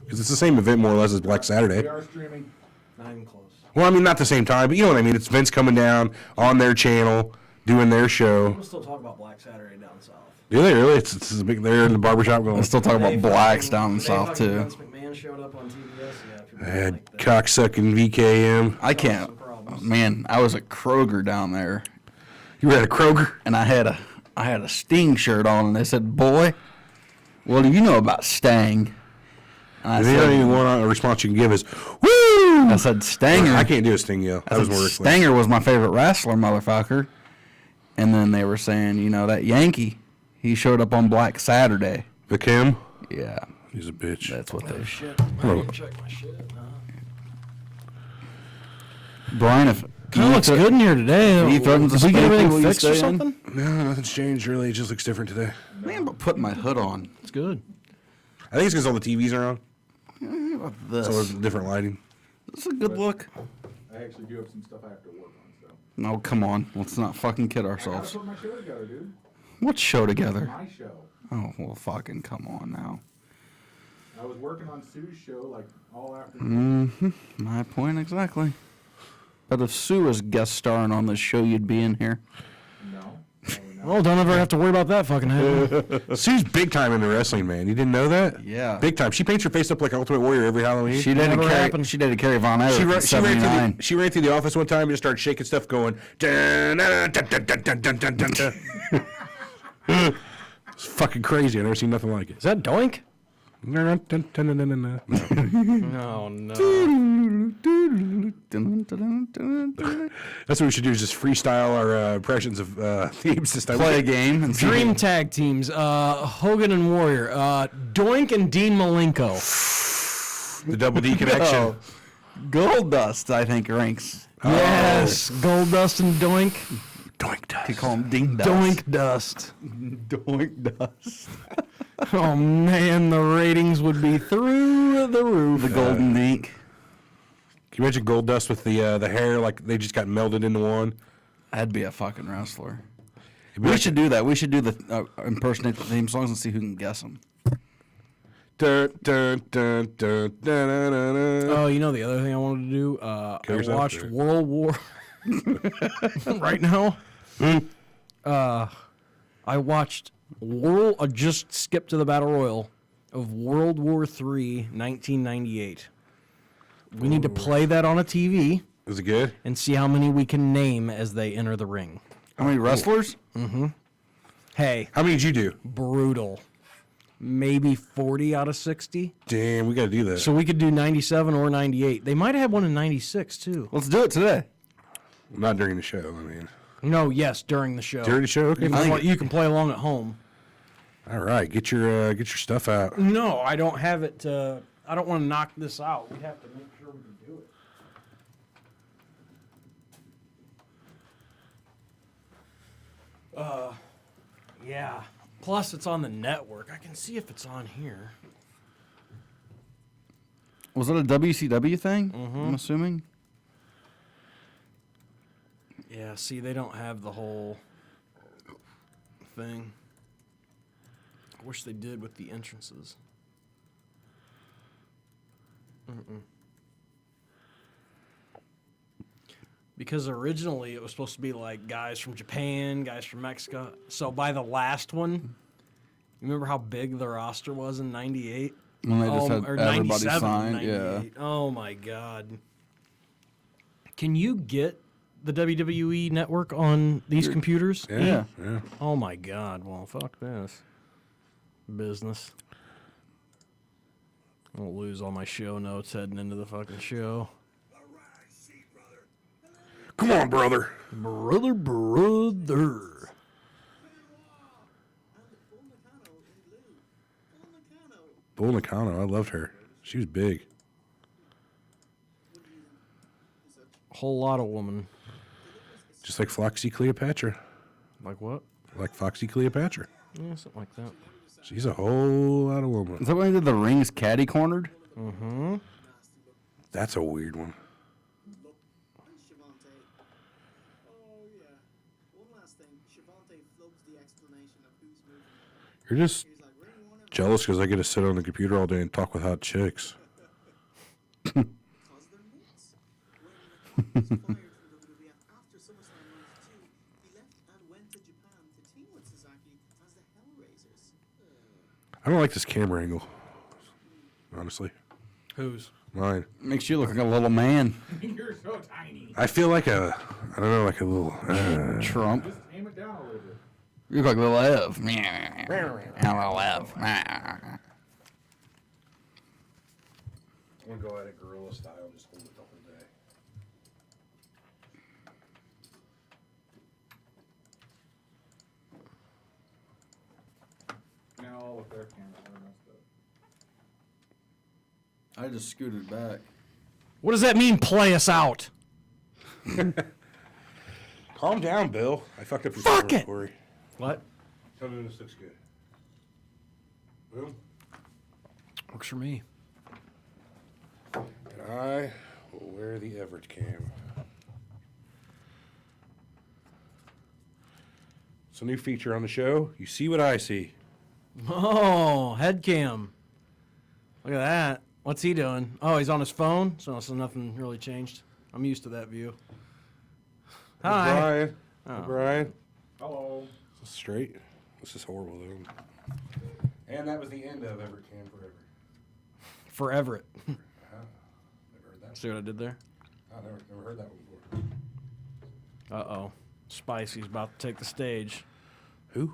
Because it's the same event more or less as Black Saturday. We are streaming. Not even close. Well, I mean, not the same time, but you know what I mean. It's Vince coming down on their channel, doing their show. People still talk about Black Saturday down south. Do they really? It's a big. They're in the barbershop going. Let's still talk about blacks down south too. Vince McMahon showed up on TBS. Yeah, people I had like that. cocksucking VKM. I can't. Man, I was at Kroger down there, You were at a Kroger? and I had a Sting shirt on, and they said, "Boy, what do you know about Stang?" And I The only one response you can give is, "Woo!" I said, "Stanger." I can't do a Sting yell. That was more Ric Flair. Stanger was my favorite wrestler, motherfucker. And then they were saying, you know, that Yankee, he showed up on Black Saturday. VKM? Yeah, He's a bitch. that's what they. Shit. I didn't check my shit. Brian, if Kind of looks good in here today. he threatens to Did we get spank you, everything will you fixed or stay in? something? No, nothing's changed really. It just looks different today. Man, but put my hood on. It's good. I think it's because all the TVs are on. This. So there's different lighting. This is a good look. I actually do have some stuff I have to work on, so. No, come on. Let's not fucking kid I gotta ourselves. put my show together, dude. What show together? My show. Oh, well, fucking come on now. I was working on Sue's show like all afternoon. Mm-hmm. My point exactly. But if Sue was guest starring on this show, you'd be in here. No. Probably not. Well, don't ever have to worry about that fucking happening. Sue's big time into wrestling, man. You didn't know that? Yeah. Big time. She paints her face up like Ultimate Warrior every Halloween. She dated Never Carrie. happened. She dated Carrie Von Erich She in ran, '79. she ran through the office one time and just started shaking stuff, going. Dun, dun, dun, dun, dun, dun, dun, dun, dun. It's fucking crazy. I've never seen nothing like it. Is that Doink? Dun, dun, dun, dun, dun, dun, dun. No, no. That's what we should do. Is just freestyle our impressions of themes this time. Play a game and see Dream tag teams. Hogan and Warrior. Doink and Dean Malenko. The Double D connection. Oh, Gold Dust, I think, ranks. Yes. Goldust and Doink. Doink dust. You call him Ding Dust. Doink Dust. Doink Dust. Oh, man, the ratings would be through the roof. The Golden Dink. Can you imagine Gold Dust with the hair like they just got melded into one? That'd be a fucking wrestler. It'd be We like- should do that. We should do the impersonate the theme songs and see who can guess them. Dun, dun, dun, dun, dun, dun, dun, dun. Oh, you know the other thing I wanted to do? I yourself watched there. World War right now. I watched I just skipped to the Battle Royal of World War III, 1998. We need to play that on a TV Is it good? and see how many we can name as they enter the ring. How many wrestlers? Hey, How many did you do? brutal. Maybe 40 out of 60. Damn, we got to do that. So we could do 97 or 98. They might have had one in 96 too. Let's do it today. Not during the show, I mean. No, yes, during the show. During the show? Okay. You can play along at home. All right, get your stuff out. No, I don't have it. I don't want to knock this out. We have to make sure we can do it. Yeah. Plus, it's on the network. I can see if it's on here. Was it a WCW thing? I'm assuming. Yeah, see, they don't have the whole thing. I wish they did with the entrances. Because originally it was supposed to be like guys from Japan, guys from Mexico. So by the last one, you remember how big the roster was in '98? When they just had or everybody 97, signed, yeah. 98. Oh my God. Can you get the WWE network on these computers? Yeah. Yeah. Oh my God. Well, fuck this. Business. I'll lose all my show notes heading into the fucking show. Come on, brother. Brother. Bull Nakano, I loved her. She was big. Whole lot of woman. Just like Foxy Cleopatra. Like what? Like Foxy Cleopatra. Yeah, something like that. She's a whole lot of woman. Is that when they did the rings caddy cornered? Mm-hmm. That's a weird one. Shivante. Oh, yeah. One last thing. Shivante floats the explanation of who's moving. You're just He's like, Ring Warner, Jealous because I get to sit on the computer all day and talk with hot chicks. Because they're mates. When Nakamura was fired from WWE after SummerSlam 92, he left and went to Japan to team with Sasaki as the Hellraisers. I don't like this camera angle. Honestly. Who's? Mine. Makes you look like a little man. You're so tiny. I feel like a little... Trump. Just aim it down a little bit. You look like little Ev. Little Ev. I'm going to go at it gorilla style and just hold it the whole day. Now all of their cameras are messed up. I just scooted back. What does that mean, play us out? Calm down, Bill. I fucked up your Fuck camera, it! Corey. What? Tell me this looks good. Boom. Works for me. And I will wear the Everett cam. It's a new feature on the show. You see what I see. Oh, head cam. Look at that. What's he doing? Oh, he's on his phone, so nothing really changed. I'm used to that view. Hi. Brian. Oh. Hey, Brian. Hello. Is this straight? This is horrible, though. And that was the end of Everett Cam Forever. For Everett. Never heard that. See what I did there? I never heard that one before. Uh-oh. Spicy's about to take the stage. Who?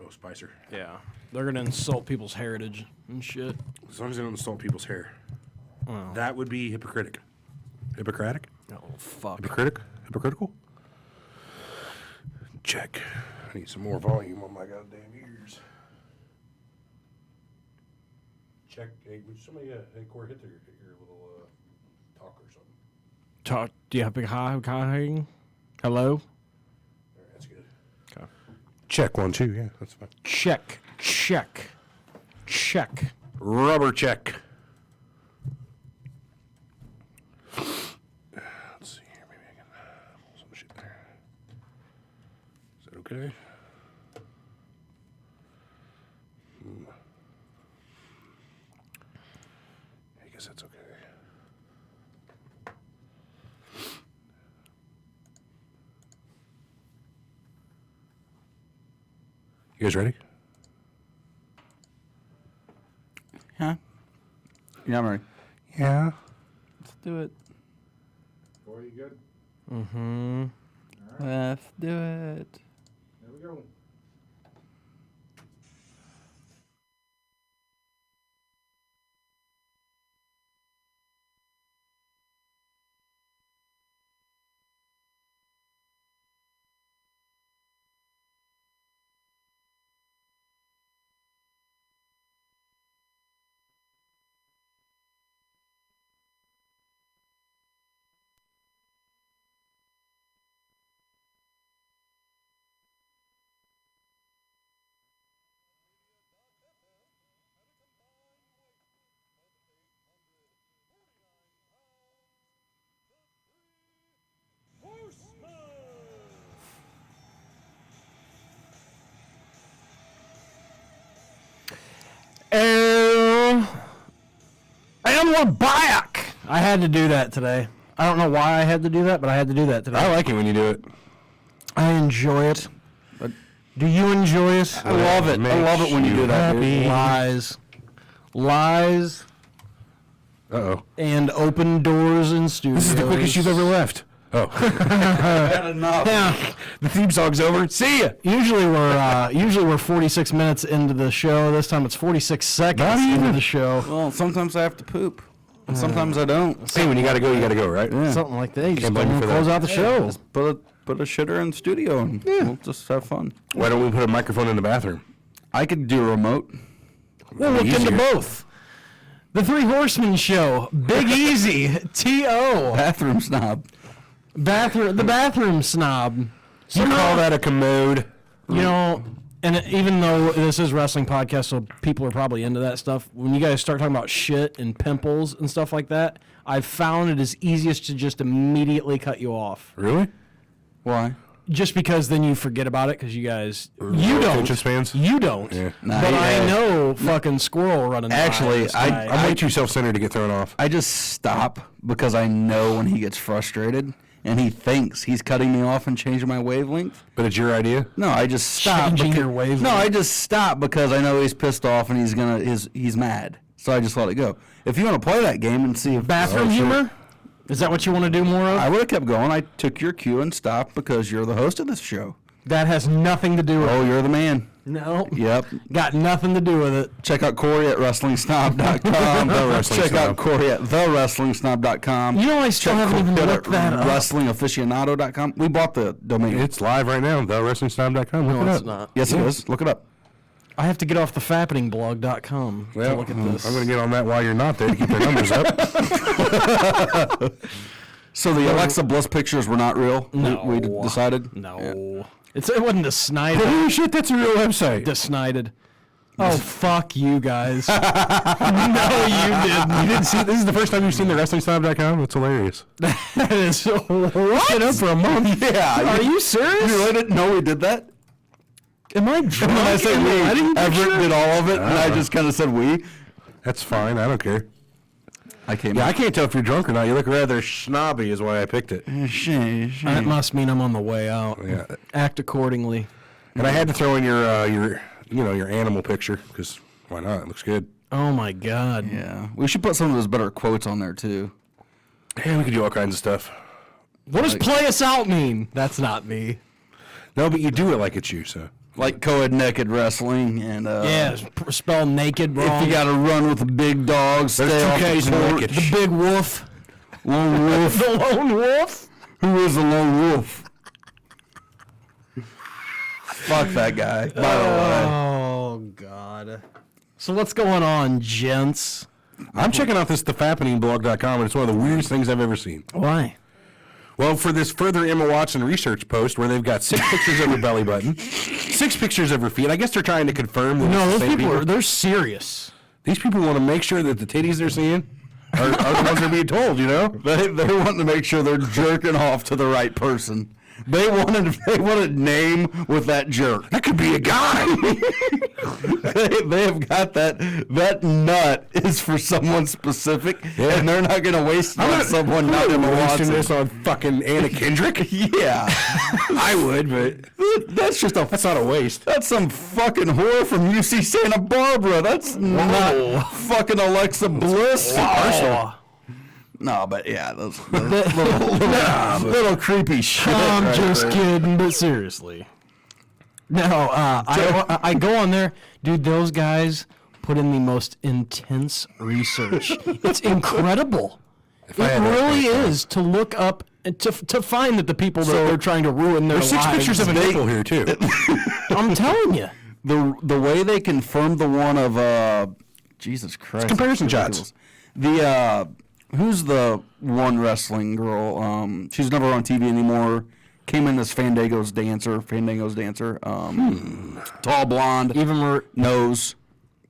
Oh, Spicer. Yeah. They're going to insult people's heritage and shit. As long as they don't insult people's hair. Well, That would be hypocritic. Hippocratic? oh, fuck. Hypocritical? Check. I need some more volume on my goddamn ears. Check. Hey, would somebody, hey, Corey, hit your little talk or something. Talk. Do you have a hi? Hello? All right, that's good. Okay. Check 1, 2. Yeah, that's fine. Check. Check. Check. Rubber check. Let's see here. Maybe I can pull some shit there. Is that okay? I guess that's okay. You guys ready? Huh? Yeah, I'm ready. Yeah. Let's do it. Corey, you good? Mm-hmm. Let's do it. There we go. And we're back. I had to do that today. I don't know why I had to do that, but I had to do that today. I like it when you do it. I enjoy it. Do you enjoy it? I love it. I love it when you do that. Dude. Lies. Lies Uh-oh. and open doors in studios. This is the quickest you've ever left. Oh. Had enough. Yeah. The theme song's over. See ya. Usually we're 46 minutes into the show. This time it's 46 seconds Not into even. the show. Well, sometimes I have to poop. And sometimes I don't. Hey, when you gotta go, right? Yeah. Something like that. You just Can't go blame you and for close that. out the show. Just put a shitter in the studio and we'll just have fun. Why don't we put a microphone in the bathroom? I could do a remote. We'll look into Easier. both. The Three Horsemen Show. Big Easy. T.O. Bathroom snob. The bathroom snob. You call that a commode? You know, and even though this is wrestling podcast, so people are probably into that stuff, when you guys start talking about shit and pimples and stuff like that, I've found it is easiest to just immediately cut you off. Really? Why? just because then you forget about it because you guys you Royal don't Coaches fans? you don't. Yeah. Nah, But yeah. I know fucking squirrel running. by Actually, this guy. I'm way too self-centered to get thrown off. I just stop because I know when he gets frustrated and he thinks he's cutting me off and changing my wavelength. But it's your idea? No, I just stop. Changing because- your wavelength. No, I just stop because I know he's pissed off and he's mad. So I just let it go. If you want to play that game and see if bathroom humor. Is that what you want to do more of? I would have kept going. I took your cue and stopped because you're the host of this show. That has nothing to do with Oh, you're the man. No. Yep. Got nothing to do with it. Check out Corey at WrestlingSnob.com. Wrestling Check out Snob. Corey at TheWrestlingSnob.com. You know, I still haven't even looked that up. WrestlingAficionado.com. We bought the domain. It's live right now. TheWrestlingSnob.com. Look No, it it's up. not. Yes, it is. Look it up. I have to get off the fappeningblog.com to Well, look at this. I'm going to get on that while you're not there to keep their numbers up. So the Alexa Bliss pictures were not real? No. We decided? No. It wasn't the Snyder. Holy shit, that's a real website. The Snided. Oh, fuck you guys. No, you didn't. You didn't see this is the first time you've seen the WrestlingSnob.com? That's hilarious. That is what? Been up for a month. Yeah. Are you serious? You really didn't know we did that? Am I drunk? When I say we, I didn't Everett did all of it, and I just kind of said we. That's fine. I don't care. I came Yeah, I can't tell if you're drunk or not. You look rather snobby is why I picked it. That must mean I'm on the way out. Yeah. Act accordingly. And I had to throw in your animal picture because why not? It looks good. Oh my God. Yeah. We should put some of those better quotes on there, too. Yeah, we could do all kinds of stuff. What does play us out mean? That's not me. No, but you do it like it's you, so. Like co-ed naked wrestling and Yeah, spell naked wrong. if you got to run with the big dogs, There's stay two off the Ks in court. naked. the big wolf. Lone wolf. The lone wolf? Who is the lone wolf? Fuck that guy. By the way, Oh God. So what's going on, gents? I'm checking out this thefappeningblog.com, and it's one of the weirdest things I've ever seen. Why? Well, for this further Emma Watson research post where they've got 6 pictures of her belly button, 6 pictures of her feet. I guess they're trying to confirm that No, it's the those same people they're serious. These people want to make sure that the titties they're seeing are the ones they're being told, you know? they wanting to make sure they're jerking off to the right person. They wanted name with that jerk. That could be a guy. They have got that nut is for someone specific, and they're not going to waste it on someone not Emma wasting Watson. this on fucking Anna Kendrick. Yeah, I would, but that's that's not a waste. That's some fucking whore from UC Santa Barbara. That's not fucking Alexa Bliss. Oh. No, but yeah, those little creepy shit. I'm right just there. kidding, but seriously. No, I go on there, dude. Those guys put in the most intense research. It's incredible. It I had that really first time. is to look up and to find that the people that they're trying to ruin their There's 6 lives. pictures of a nipple here, too. I'm telling you. The way they confirmed the one of Jesus Christ, comparison it's shots. ridiculous. The who's the one wrestling girl? She's never on TV anymore. Came in as Fandango's dancer. Tall blonde, Even nose,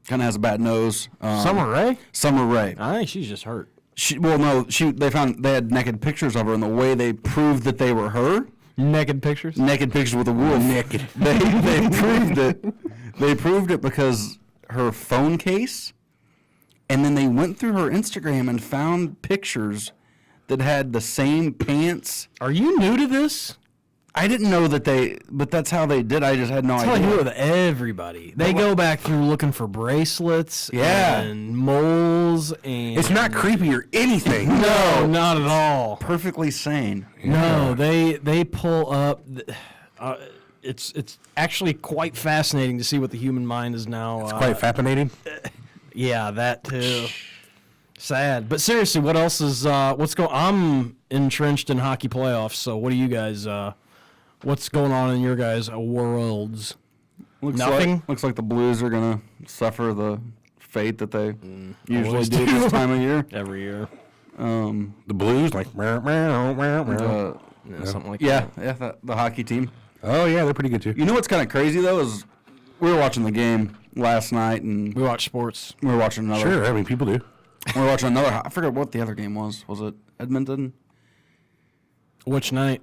kind of has a bad nose. Summer Rae? Summer Rae. I think she's just hurt. They had naked pictures of her, and the way they proved that they were her. Naked pictures? Naked pictures with a wolf. Naked. They proved it. They proved it because her phone case, and then they went through her Instagram and found pictures that had the same pants. Are you new to this? I didn't know that but that's how they did. I just had no That's how I do idea. it with everybody. They go back through looking for bracelets Yeah. and moles and... It's not creepy or anything. No, not at all. Perfectly sane. No, they pull up... It's actually quite fascinating to see what the human mind is now... It's quite fascinating. Yeah, that too. Sad. But seriously, what else is... what's going... I'm entrenched in hockey playoffs, so what do you guys... what's going on in your guys' worlds? Nothing? Looks like the Blues are gonna suffer the fate that they usually do this time of year. Every year. The Blues, like, meow, meow, meow, meow. Yeah, something like Yeah, that. the hockey team. Oh, yeah, they're pretty good, too. You know what's kind of crazy though is we were watching the game last night and We watch sports. we were watching another. Sure, I mean, people do. We were watching another. I forget what the other game was. Was it Edmonton? Which night?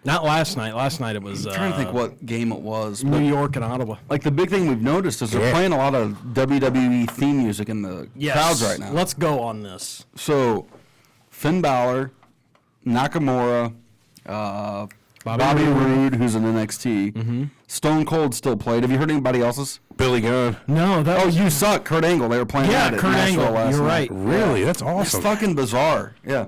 Not last night. Last night it was I'm trying to think what game it was. New But York and Ottawa. like the big thing we've noticed is they're playing a lot of WWE theme music in the crowds right now. Let's go on this. So, Finn Balor, Nakamura, Bobby Roode, who's in NXT. Stone Cold still played. Have you heard anybody else's? Billy Gunn. No, that Oh, was you suck. Kurt Angle. They were playing that at Kurt Nashville Angle. last You're night. right. Really? That's It's awesome. fucking bizarre. Yeah.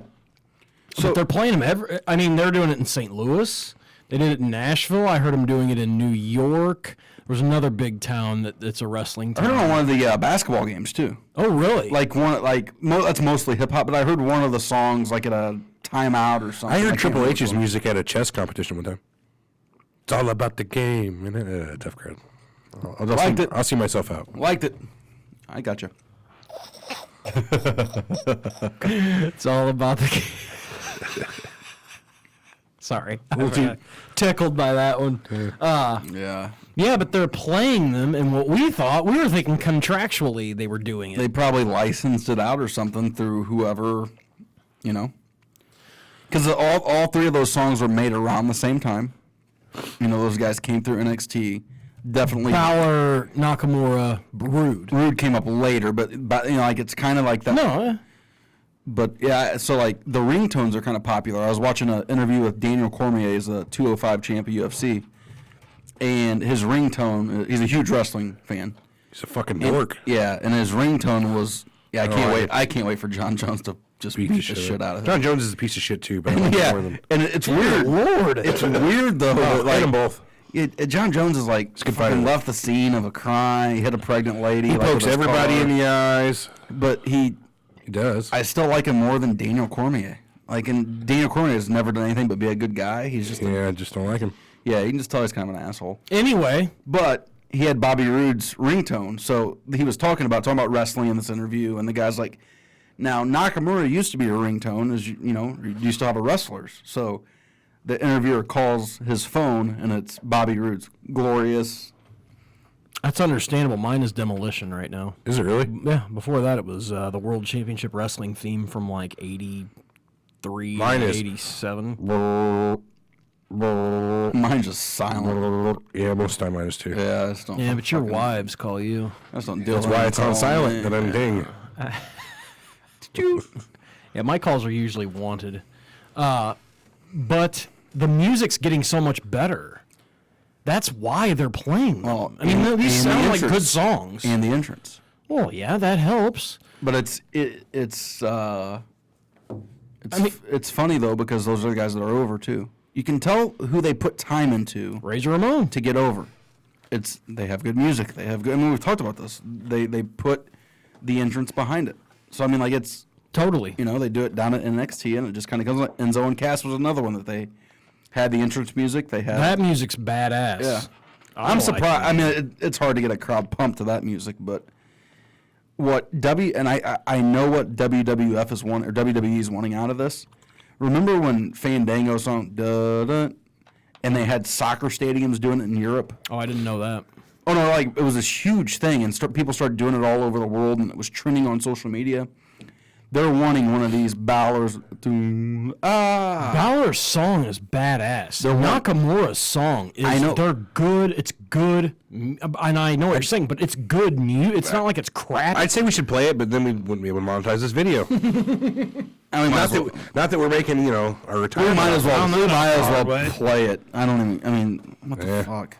But they're playing them I mean, they're doing it in St. Louis. They did it in Nashville. I heard them doing it in New York. There was another big town that's a wrestling I town. heard on one of the basketball games too. Oh, really? That's mostly hip hop, but I heard one of the songs like at a timeout or something. I heard can't Triple remember H's which one. music at a chess competition one time. It's all about the game. Tough crowd. I'll see myself out. Liked it. I got you. It's all about the game. Sorry. I'm tickled by that one. Yeah. Yeah, but they're playing them, and what we were thinking contractually they were doing it. They probably licensed it out or something through whoever, you know. Because all three of those songs were made around the same time. You know, those guys came through NXT. Definitely. Balor, Nakamura, Roode. Roode came up later, but you know, like it's kind of like that. No, But yeah, so like the ringtones are kind of popular. I was watching an interview with Daniel Cormier, he's a 205 champ of UFC, and his ringtone. He's a huge wrestling fan. He's a fucking dork. Yeah, and his ringtone was. Yeah, I can't like wait. it. I can't wait for John Jones to just beat the shit out of him. John Jones is a piece of shit too, but I like him Yeah, more than and it's weird. Lord. It's weird though. that, hit them both. John Jones is like good fucking fighter. left the scene of a crime. He hit a pregnant lady. He like, pokes with his everybody car. in the eyes. But he does. I still like him more than Daniel Cormier. Like, and Daniel Cormier has never done anything but be a good guy. He's just, I just don't like him. you can just tell he's kind of an asshole. Anyway, But he had Bobby Roode's ringtone, so he was talking about wrestling in this interview, and the guy's like, now Nakamura used to be a ringtone, as you know, you used to have a wrestlers. So the interviewer calls his phone, and it's Bobby Roode's glorious. that's understandable. Mine is Demolition right now. Is it really? Yeah, before that it was the World Championship Wrestling theme from like 83, Mine is- 87. Mine's just silent. Yeah, most of the time mine is too. Yeah, I just don't. Yeah, but your fucking- wives call you. I just don't deal That's with why it. it's on silent. That I'm ding. Yeah, my calls are usually wanted. But the music's getting so much better. That's why they're playing them. Well, I mean, and- these and the sound like good entrance. songs. And the entrance. Well, yeah, that helps. But it's funny though because those are the guys that are over too. You can tell who they put time into Razor Ramon. to get over. They have good music. They have good. I mean, we've talked about this. They put the entrance behind it. So I mean, like it's Totally. they do it down at NXT and it just kind of comes. Enzo and Cass was another one that they had the entrance music. They had That music's badass. Yeah. I I'm like surprised. that. I mean, it's hard to get a crowd pumped to that music, but I know what WWF is wanting or WWE is wanting out of this. Remember when Fandango song da da, and they had soccer stadiums doing it in Europe? Oh, I didn't know that. Oh no, like it was this huge thing, and people started doing it all over the world, and it was trending on social media. They're wanting one of these Balor's. Balor's song is badass. Nakamura's song is. I know. They're good. It's good. And I know what you're saying, but it's good music. It's not like it's crap. I'd say we should play it, but then we wouldn't be able to monetize this video. I mean, Not that we're making, our we retirement. might as well. We might as well Broadway. play it. I don't even. I mean, what the Yeah. fuck?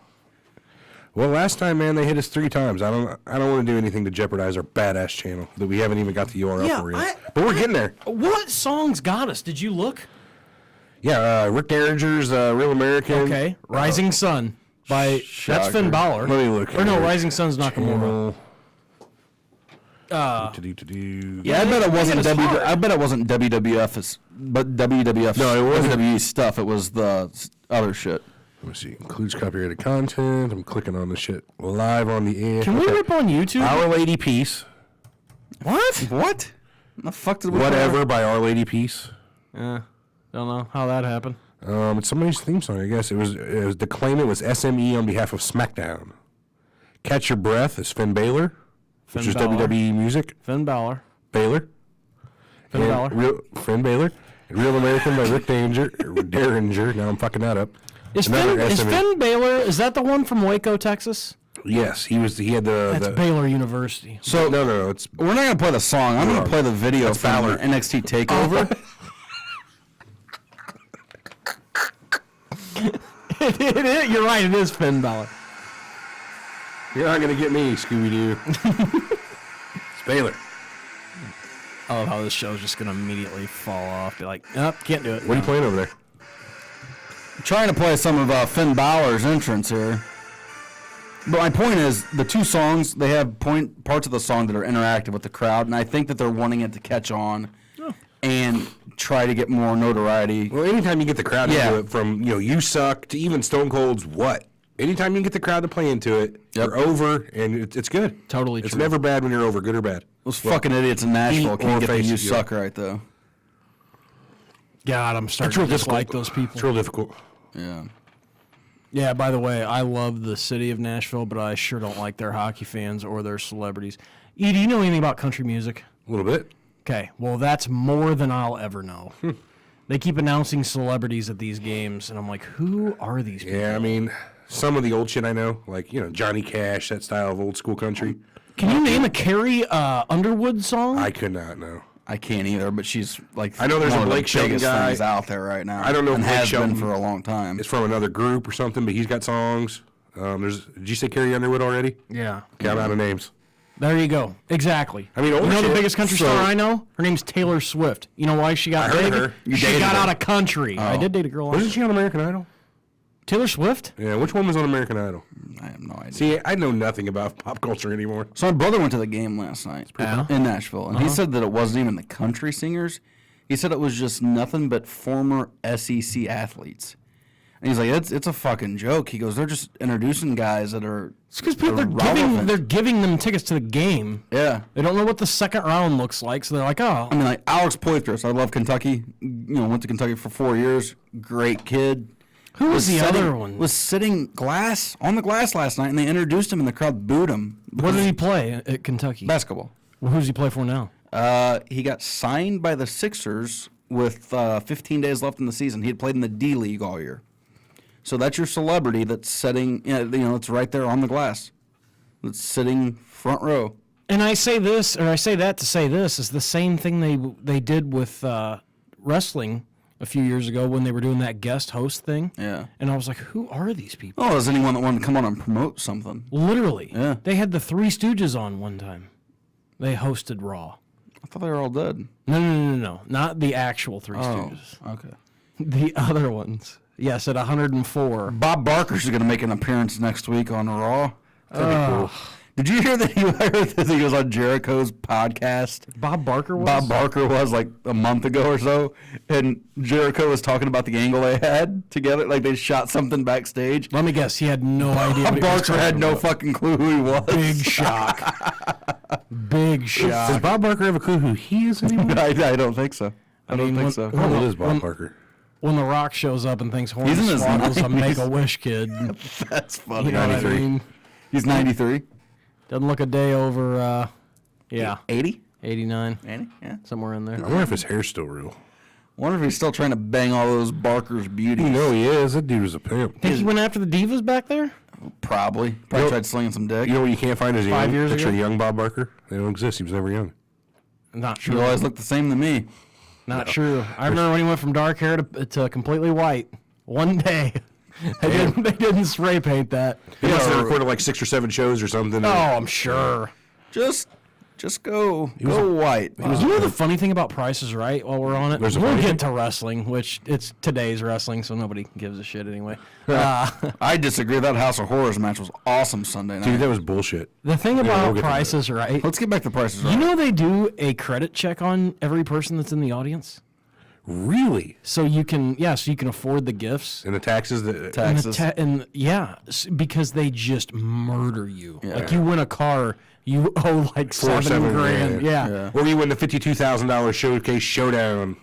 Well, last time, man, they hit us 3 times. I don't want to do anything to jeopardize our badass channel that we haven't even got the URL Yeah, for yet. But we're getting there. What songs got us? Did you look? Yeah, Rick Derringer's Real American. Okay. Rising Sun by that's Shocker. Finn Balor. Let me look Or no, here. Rising Sun's Nakamura. Yeah, I bet it wasn't it's hard. I bet it wasn't WWF, but WWF. No, it wasn't. WWE stuff. It was the other shit. Let me see. Includes copyrighted content. I'm clicking on the shit live on the air. Can we rip on YouTube? Our Lady Peace. What? What? The fuck did we? Whatever by Our Lady Peace. Don't know how that happened. It's somebody's theme song, I guess. It was the claimant was SME on behalf of SmackDown. Catch Your Breath is Finn Balor, which is Balor. WWE music. Finn Balor. Balor. Finn Balor. Finn Balor. Real American by Rick Derringer. Now I'm fucking that up. Is Another Finn SMU. Baylor? Is that the one from Waco, Texas? Yes, he had That's the Baylor University. So no, it's we're not gonna play the song. I'm gonna play the video That's from Balor. NXT Takeover. You're right. It is Finn Balor. you're not gonna get me, Scooby Doo. It's Baylor. I love how this show's just gonna immediately fall off. Be like, nope, can't do it. What are you playing over there? Trying to play some of Finn Balor's entrance here. But my point is, the two songs, they have parts of the song that are interactive with the crowd, and I think that they're wanting it to catch on and try to get more notoriety. Well, anytime you get the crowd Yeah. into it, from You Suck to even Stone Cold's What. Anytime you can get the crowd to play into it, you're over, and it's good. Totally It's true. never bad when you're over, good or bad. Those fucking idiots in Nashville or can't get the face "You it, yeah. Suck" right, though. God, I'm starting to dislike those people. It's real difficult. Yeah. Yeah, by the way, I love the city of Nashville, but I sure don't like their hockey fans or their celebrities. E, do you know anything about country music? A little bit. Okay, well, that's more than I'll ever know. They keep announcing celebrities at these games, and I'm like, who are these people? Yeah, I mean, some of the old shit I know, like, Johnny Cash, that style of old school country. Can you name a Carrie Underwood song? I could not know. I can't either, but she's like I know there's one a of the Blake Shelton biggest guy. things out there right now. I don't know if and Blake has Shelton been for a long time. It's from another group or something, but he's got songs. Did you say Carrie Underwood already? Yeah. Okay, I'm out of names. There you go. Exactly. I mean, you older know the shit, biggest country so- star I know? Her name's Taylor Swift. You know why she got I heard big? of her. You She dated got her. out of country. I did date a girl. Wasn't she on American Idol? Taylor Swift? Yeah, which one was on American Idol? I have no idea. See, I know nothing about pop culture anymore. So my brother went to the game last night Yeah? in Nashville, and he said that it wasn't even the country singers. He said it was just nothing but former SEC athletes. And he's like, it's a fucking joke. He goes, they're just introducing guys that are It's because people relevant. they're giving them tickets to the game. Yeah. They don't know what the second round looks like, so they're like, oh. I mean, like Alex Poitras, I love Kentucky. Went to Kentucky for 4 years. Great kid. Who was the sitting- other one? Was sitting on the glass last night, and they introduced him, and the crowd booed him. What did he play at Kentucky? Basketball. Well, who does he play for now? He got signed by the Sixers with 15 days left in the season. He had played in the D League all year. So that's your celebrity that's sitting, it's right there on the glass. That's sitting front row. And I say this, or I say that to say this, is the same thing they did with wrestling a few years ago when they were doing that guest host thing. Yeah. And I was like, who are these people? Oh, is anyone that wanted to come on and promote something? Literally. Yeah. They had the Three Stooges on one time. They hosted Raw. I thought they were all dead. No. Not the actual Three Oh, Stooges. okay. The other ones. Yes, at 104. Bob Barker's going to make an appearance next week on Raw. That'd be cool. Did you hear that he was on Jericho's podcast? Bob Barker was? Bob Barker was like a month ago or so, and Jericho was talking about the angle they had together. Like they shot something backstage. Let me guess, he had no idea what Bob he was Barker had talking no about. fucking clue who he was. Big shock. Big Does shock. Bob Barker have a clue who he is anymore? I don't think so. I don't think so. How old is Bob Barker? When The Rock shows up and thinks He's in his Hornswoggle's a 90s. Make-A-Wish kid. That's funny. You know what I 93. mean? He's 93. Doesn't look a day over, 80? 89, 80? Yeah. somewhere in I there. wonder if his hair's still real. Wonder if he's still trying to bang all those Barker's beauties. You know he is. That dude was a pimp. Think he went after the divas back there? Probably. Probably tried slinging some dick. You know what you can't find is a 5 young years picture ago? of young Bob Barker? They don't exist. He was never young. Not He true. always looked the same to me. Not true. I remember when he went from dark hair to completely white. One day. They didn't spray paint that. He must have recorded like 6 or 7 shows or something. Oh, I'm sure. Just go white. You know the funny thing about Price is Right while we're on it? There's a We'll funny get thing? to wrestling, which it's today's wrestling, so nobody gives a shit anyway. I disagree. That House of Horrors match was awesome Sunday night. Dude, that was bullshit. The thing we'll about get to Price that. is Right, Let's get back to prices. you know they do a credit check on every person that's in the audience? Really? So you can afford the gifts. And the taxes that And the Taxes. because they just murder you. Yeah. Like you win a car, you owe like 7 7 grand. grand. Yeah. Or you win the $52,000 showcase showdown.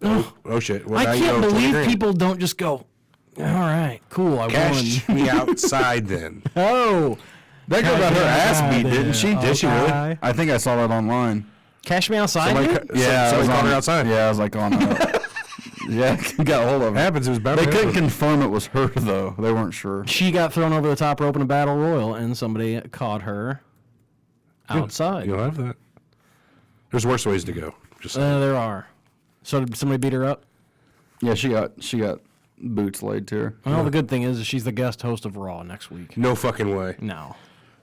Oh shit! Well, now I you can't owe 20 believe grand. people don't just go, all right, cool, I Cash won. me outside then. Oh, That girl got her ass beat, didn't she? Okay. Did she really? I think I saw that online. Cash me outside. Somebody dude? somebody I was caught on her outside. Yeah, I was like on Yeah, got hold of her. Happens. It was bound They to couldn't happen. confirm it was her, though. They weren't sure. She got thrown over the top rope in a battle royal, and somebody caught her outside. You'll have that. There's worse ways to go. Just saying. There are. So did somebody beat her up? Yeah, she got boots laid to her. Well, the good thing is she's the guest host of Raw next week. No fucking way. No.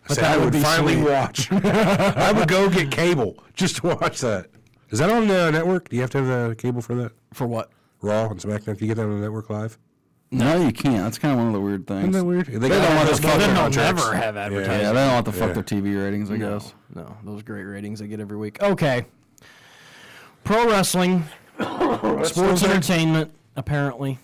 Say, that I would would be finally sweet. watch. I would go get cable just to watch that. Is that on the network? Do you have to have the cable for that? For what? Raw and SmackDown? Can you get that on the network live? No, you can't. That's kind of one of the weird things. Isn't that weird? They don't want those to fucking Then they'll contracts. never have advertising. Yeah, they don't want to fuck Yeah. their TV ratings, I guess. No, those great ratings they get every week. Okay. Pro wrestling, sports entertainment, apparently.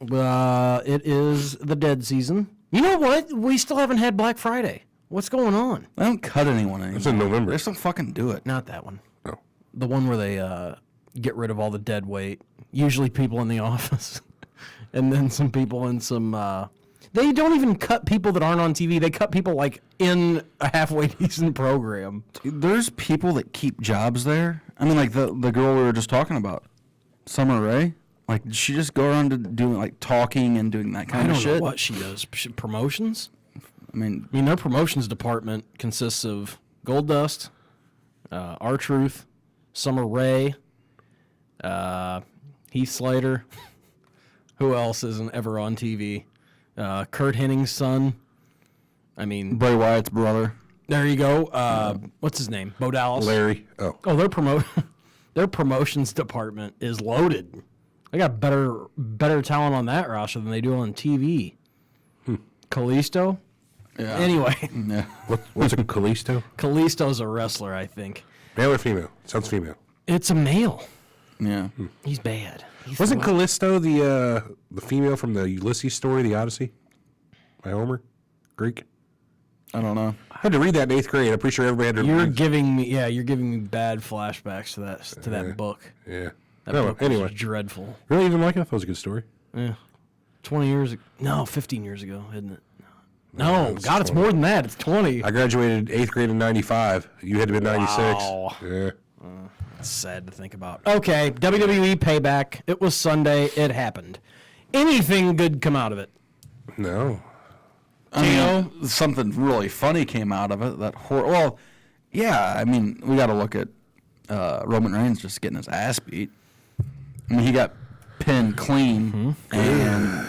It is the dead season. You know what? We still haven't had Black Friday. What's going on? They don't cut anyone anymore. It's in November. They still fucking do it. Not that one. No. The one where they get rid of all the dead weight. Usually people in the office. And then some people in some... they don't even cut people that aren't on TV. They cut people like in a halfway decent program. There's people that keep jobs there. I mean, like the girl we were just talking about, Summer Rae. Like, she just go around to doing like talking and doing that I kind don't of know shit. what she does. Promotions? I mean, I mean, their promotions department consists of Goldust, R-Truth, Summer Rae, Heath Slater. Who else isn't ever on TV? Kurt Hennig's son. I mean, Bray Wyatt's brother. there you go. What's his name? Bo Dallas. Larry. Oh. Oh, their promotions department is loaded. They got better talent on that roster than they do on TV. Kalisto. Yeah. Anyway, Yeah. What's a Kalisto? Kalisto's a wrestler, I think. Male or female? Sounds female. It's a male. Yeah. He's bad. He's Wasn't the- Callisto the female from the Ulysses story, the Odyssey, by Homer? Greek. I don't know. I had to read that in 8th grade. I'm pretty sure everybody had to You're read. giving me bad flashbacks to that book. Yeah. That No, book was anyway. dreadful. Really didn't like it? I thought it was a good story. Yeah. 20 years ago. No, 15 years ago, isn't it? No, it's God, it's 20. more than that. It's 20. I graduated 8th grade in 95. You had to be 96. Wow. Yeah. It's sad to think about. Okay, WWE Payback. It was Sunday. It happened. Anything good come out of it? No. I mean, something really funny came out of it. Well, yeah. I mean, we got to look at Roman Reigns just getting his ass beat. I mean, he got pinned clean, and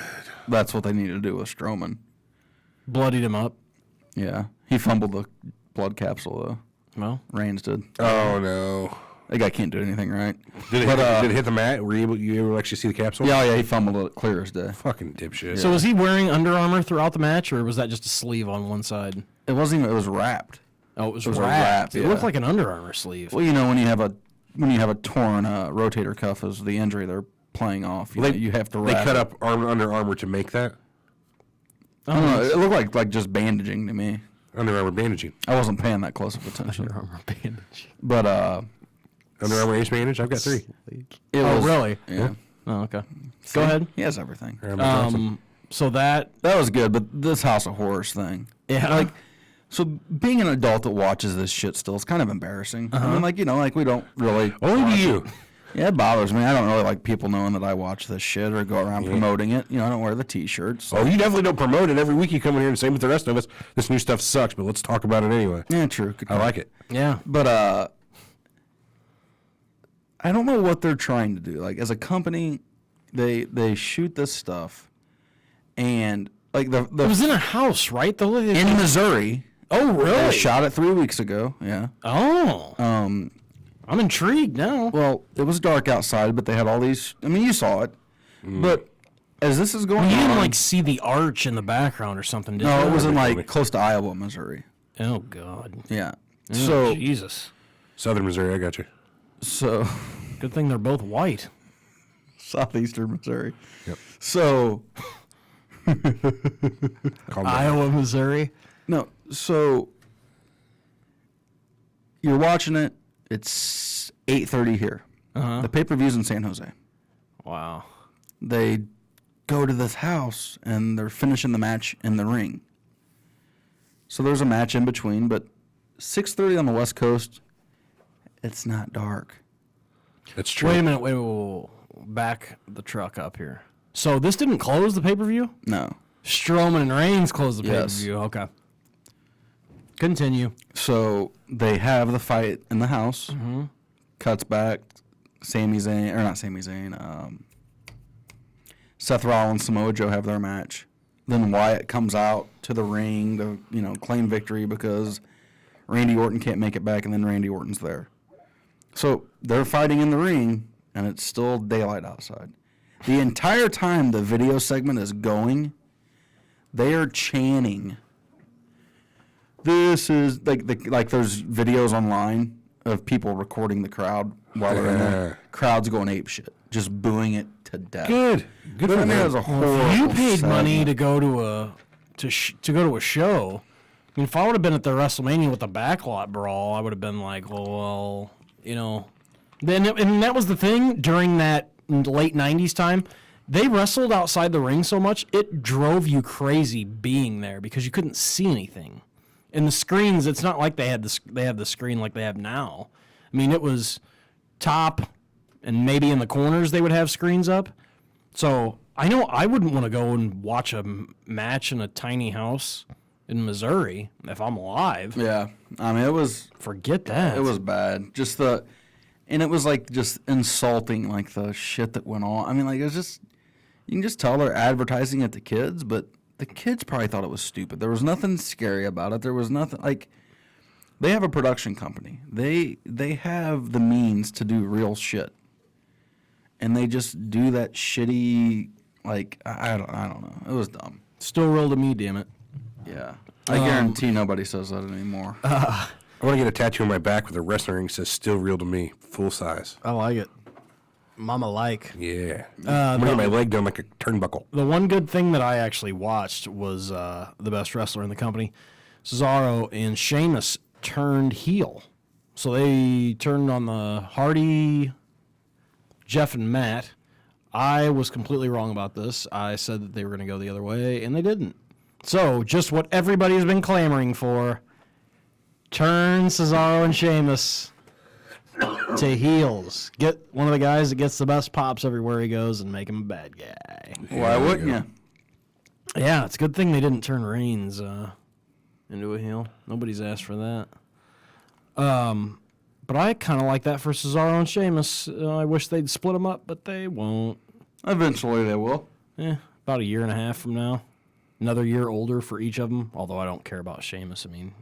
that's what they needed to do with Strowman. Bloodied him up. Yeah, he fumbled the blood capsule though. Well, Reigns did. Oh, no. That guy can't do anything right. Did it hit the mat? Were you able to actually see the capsule? Yeah, he fumbled it clear as day. Fucking dipshit. so was he wearing Under Armour throughout the match, or was that just a sleeve on one side? It wasn't even. It was wrapped. Oh, it was was wrapped. wrapped, It yeah. looked like an Under Armour sleeve. Well, you know when you have a torn rotator cuff is the injury they're playing off. You, know, you have to They wrap cut it. up Under Armour to make that? I don't know. It looked like just bandaging to me. Under Armour bandaging. I wasn't paying that close of attention. Under Armour bandage. But Under Armour ace bandage? I've got 3. it Oh, was, really? Yeah. Oh, okay. Go ahead. He has everything. So that, That was good, but this House of Horrors thing. yeah, Like, so being an adult that watches this shit still is kind of embarrassing. I mean, like, you know, like we don't really. Only to you. Yeah, it bothers me. I don't really like people knowing that I watch this shit or go around promoting it. You know, I don't wear the T-shirts. Oh, you definitely don't promote it. Every week you come in here and same with the rest of us. This new stuff sucks, but let's talk about it anyway. Yeah, true. Good I call. like it. yeah. But I don't know what they're trying to do. Like as a company, they shoot this stuff, and like the It was in a house, right? in Missouri. Oh, They really? shot it 3 weeks ago. Yeah. Oh, I'm intrigued now. Well, it was dark outside, but they had all these. I mean, you saw it. But as this is going You on, didn't like see the arch in the background or something, did no, you? it was in Funny. like close to Iowa, Missouri. Oh God. Yeah. Oh, So Jesus. Southern Missouri, I got you. Good thing they're both white. southeastern Missouri. Yep. So Calm down. Iowa, Missouri. no, so you're watching it. It's 8:30 here. The pay-per-view's in San Jose. Wow. They go to this house and they're finishing the match in the ring. So there's a match in between, but 6:30 on the West Coast, it's not dark. That's true. Wait a minute. Wait. back the truck up here. So this didn't close the pay-per-view? No. Strowman and Reigns closed the Yes. pay-per-view. Okay. Continue. So they have the fight in the house. Mm-hmm. Cuts back. Sami Zayn, or not Sami Zayn. Seth Rollins, Samoa Joe have their match. Then Wyatt comes out to the ring to, claim victory because Randy Orton can't make it back, and then Randy Orton's there. So they're fighting in the ring, and it's still daylight outside. The entire time the video segment is going, they are chanting. This is like there's videos online of people recording the crowd while they're in there. Crowd's going ape shit, just booing it to death. Good But for I mean, it them. was a horrible If you paid segment. money to go to a show. I mean, if I would have been at the WrestleMania with the backlot brawl, I would have been like, well, Then and that was the thing during that late '90s time. They wrestled outside the ring so much it drove you crazy being there because you couldn't see anything. And the screens, it's not like they have the screen like they have now. I mean, it was top, and maybe in the corners they would have screens up. So I know I wouldn't want to go and watch a match in a tiny house in Missouri if I'm alive. Yeah, I mean, it was Forget that. bad. And it was like just insulting, like the shit that went on. I mean, like it was just, you can just tell they're advertising it to kids, but the kids probably thought it was stupid. There was nothing scary about it. There was nothing like. They have a production company. They have the means to do real shit, and they just do that shitty. Like I don't know. It was dumb. Still real to me, damn it. Yeah, I guarantee nobody says that anymore. I want to get a tattoo on my back with a wrestling ring that says "Still real to me," full size. I like it. Mama like. Yeah. I'm gonna get my leg done like a turnbuckle. The one good thing that I actually watched was the best wrestler in the company, Cesaro and Sheamus turned heel. So they turned on the Hardy, Jeff and Matt. I was completely wrong about this. I said that they were going to go the other way, and they didn't. So just what everybody's been clamoring for, turn Cesaro and Sheamus to heels. Get one of the guys that gets the best pops everywhere he goes and make him a bad guy. Why wouldn't you? Yeah, it's a good thing they didn't turn Reigns into a heel. Nobody's asked for that. But I kind of like that for Cesaro and Sheamus. I wish they'd split them up, but they won't. Eventually they will. About a year and a half from now. Another year older for each of them, although I don't care about Sheamus. I mean,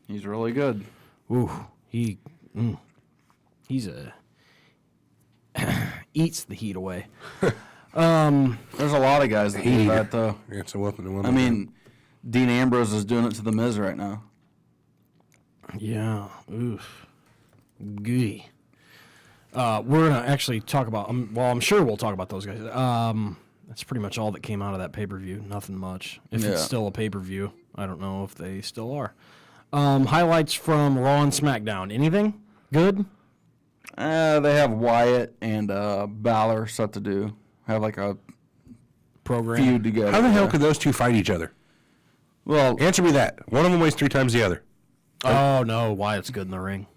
He's really good. He's a eats the heat away. There's a lot of guys that do that, though. Yeah, it's a weapon. I mean, Dean Ambrose is doing it to The Miz right now. Yeah. Oof. Goody. We're going to actually talk about, I'm sure we'll talk about those guys. That's pretty much all that came out of that pay-per-view. Nothing much. If it's still a pay-per-view, I don't know if they still are. Highlights from Raw and SmackDown. Anything good? They have Wyatt and Balor set to do. Have like a Program. feud together. How the hell could those two fight each other? Well, Answer me that. One of them weighs 3 times the other. Oh, no. Wyatt's good in the ring.